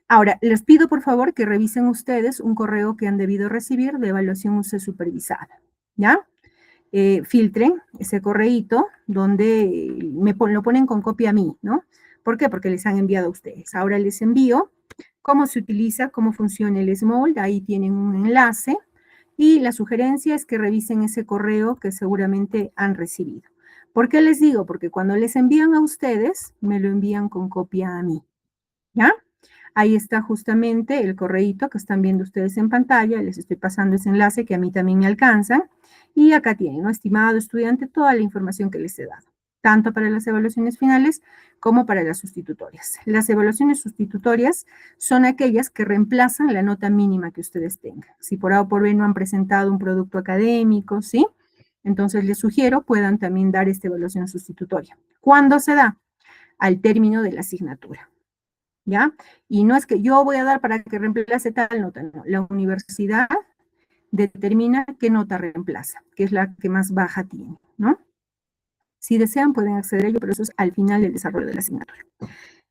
Ahora, les pido por favor que revisen ustedes un correo que han debido recibir de evaluación UC supervisada, ¿ya? Filtren ese correíto donde lo ponen con copia a mí, ¿no? ¿Por qué? Porque les han enviado a ustedes. Ahora les envío cómo se utiliza, cómo funciona el Small. Ahí tienen un enlace. Y la sugerencia es que revisen ese correo que seguramente han recibido. ¿Por qué les digo? Porque cuando les envían a ustedes, me lo envían con copia a mí. ¿Ya? Ahí está justamente el correíto que están viendo ustedes en pantalla. Les estoy pasando ese enlace que a mí también me alcanza. Y acá tienen, ¿no? Estimado estudiante, toda la información que les he dado, tanto para las evaluaciones finales como para las sustitutorias. Las evaluaciones sustitutorias son aquellas que reemplazan la nota mínima que ustedes tengan. Si por A o por B no han presentado un producto académico, ¿sí? Entonces les sugiero puedan también dar esta evaluación sustitutoria. ¿Cuándo se da? Al término de la asignatura. ¿Ya? Y no es que yo voy a dar para que reemplace tal nota, no. La universidad determina qué nota reemplaza, que es la que más baja tiene, ¿no? Si desean pueden acceder a ello, pero eso es al final del desarrollo de la asignatura.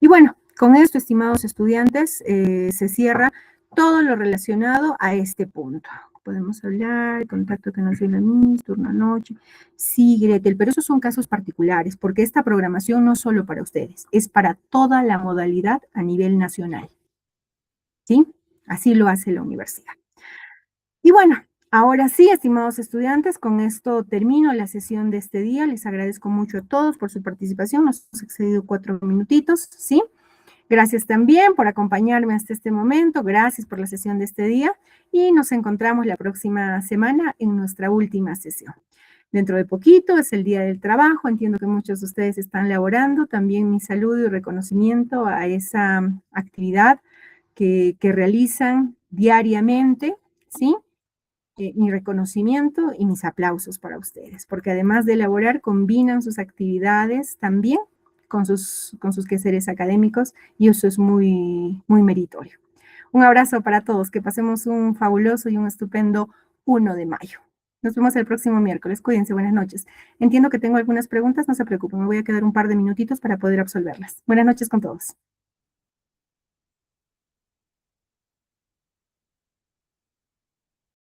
Y bueno, con esto, estimados estudiantes, se cierra todo lo relacionado a este punto. Podemos hablar, contacto que nos dio la MIS, turno noche, sí, Gretel, pero esos son casos particulares, porque esta programación no es solo para ustedes, es para toda la modalidad a nivel nacional. ¿Sí? Así lo hace la universidad. Y bueno, ahora sí, estimados estudiantes, con esto termino la sesión de este día. Les agradezco mucho a todos por su participación. Nos hemos excedido 4 minutitos, ¿sí? Gracias también por acompañarme hasta este momento. Gracias por la sesión de este día. Y nos encontramos la próxima semana en nuestra última sesión. Dentro de poquito es el Día del Trabajo. Entiendo que muchos de ustedes están laborando. También mi saludo y reconocimiento a esa actividad que realizan diariamente, ¿sí? Mi reconocimiento y mis aplausos para ustedes, porque además de elaborar, combinan sus actividades también con sus quehaceres académicos, y eso es muy, muy meritorio. Un abrazo para todos, que pasemos un fabuloso y un estupendo 1 de mayo. Nos vemos el próximo miércoles, cuídense, buenas noches. Entiendo que tengo algunas preguntas, no se preocupen, me voy a quedar un par de minutitos para poder absolverlas. Buenas noches con todos.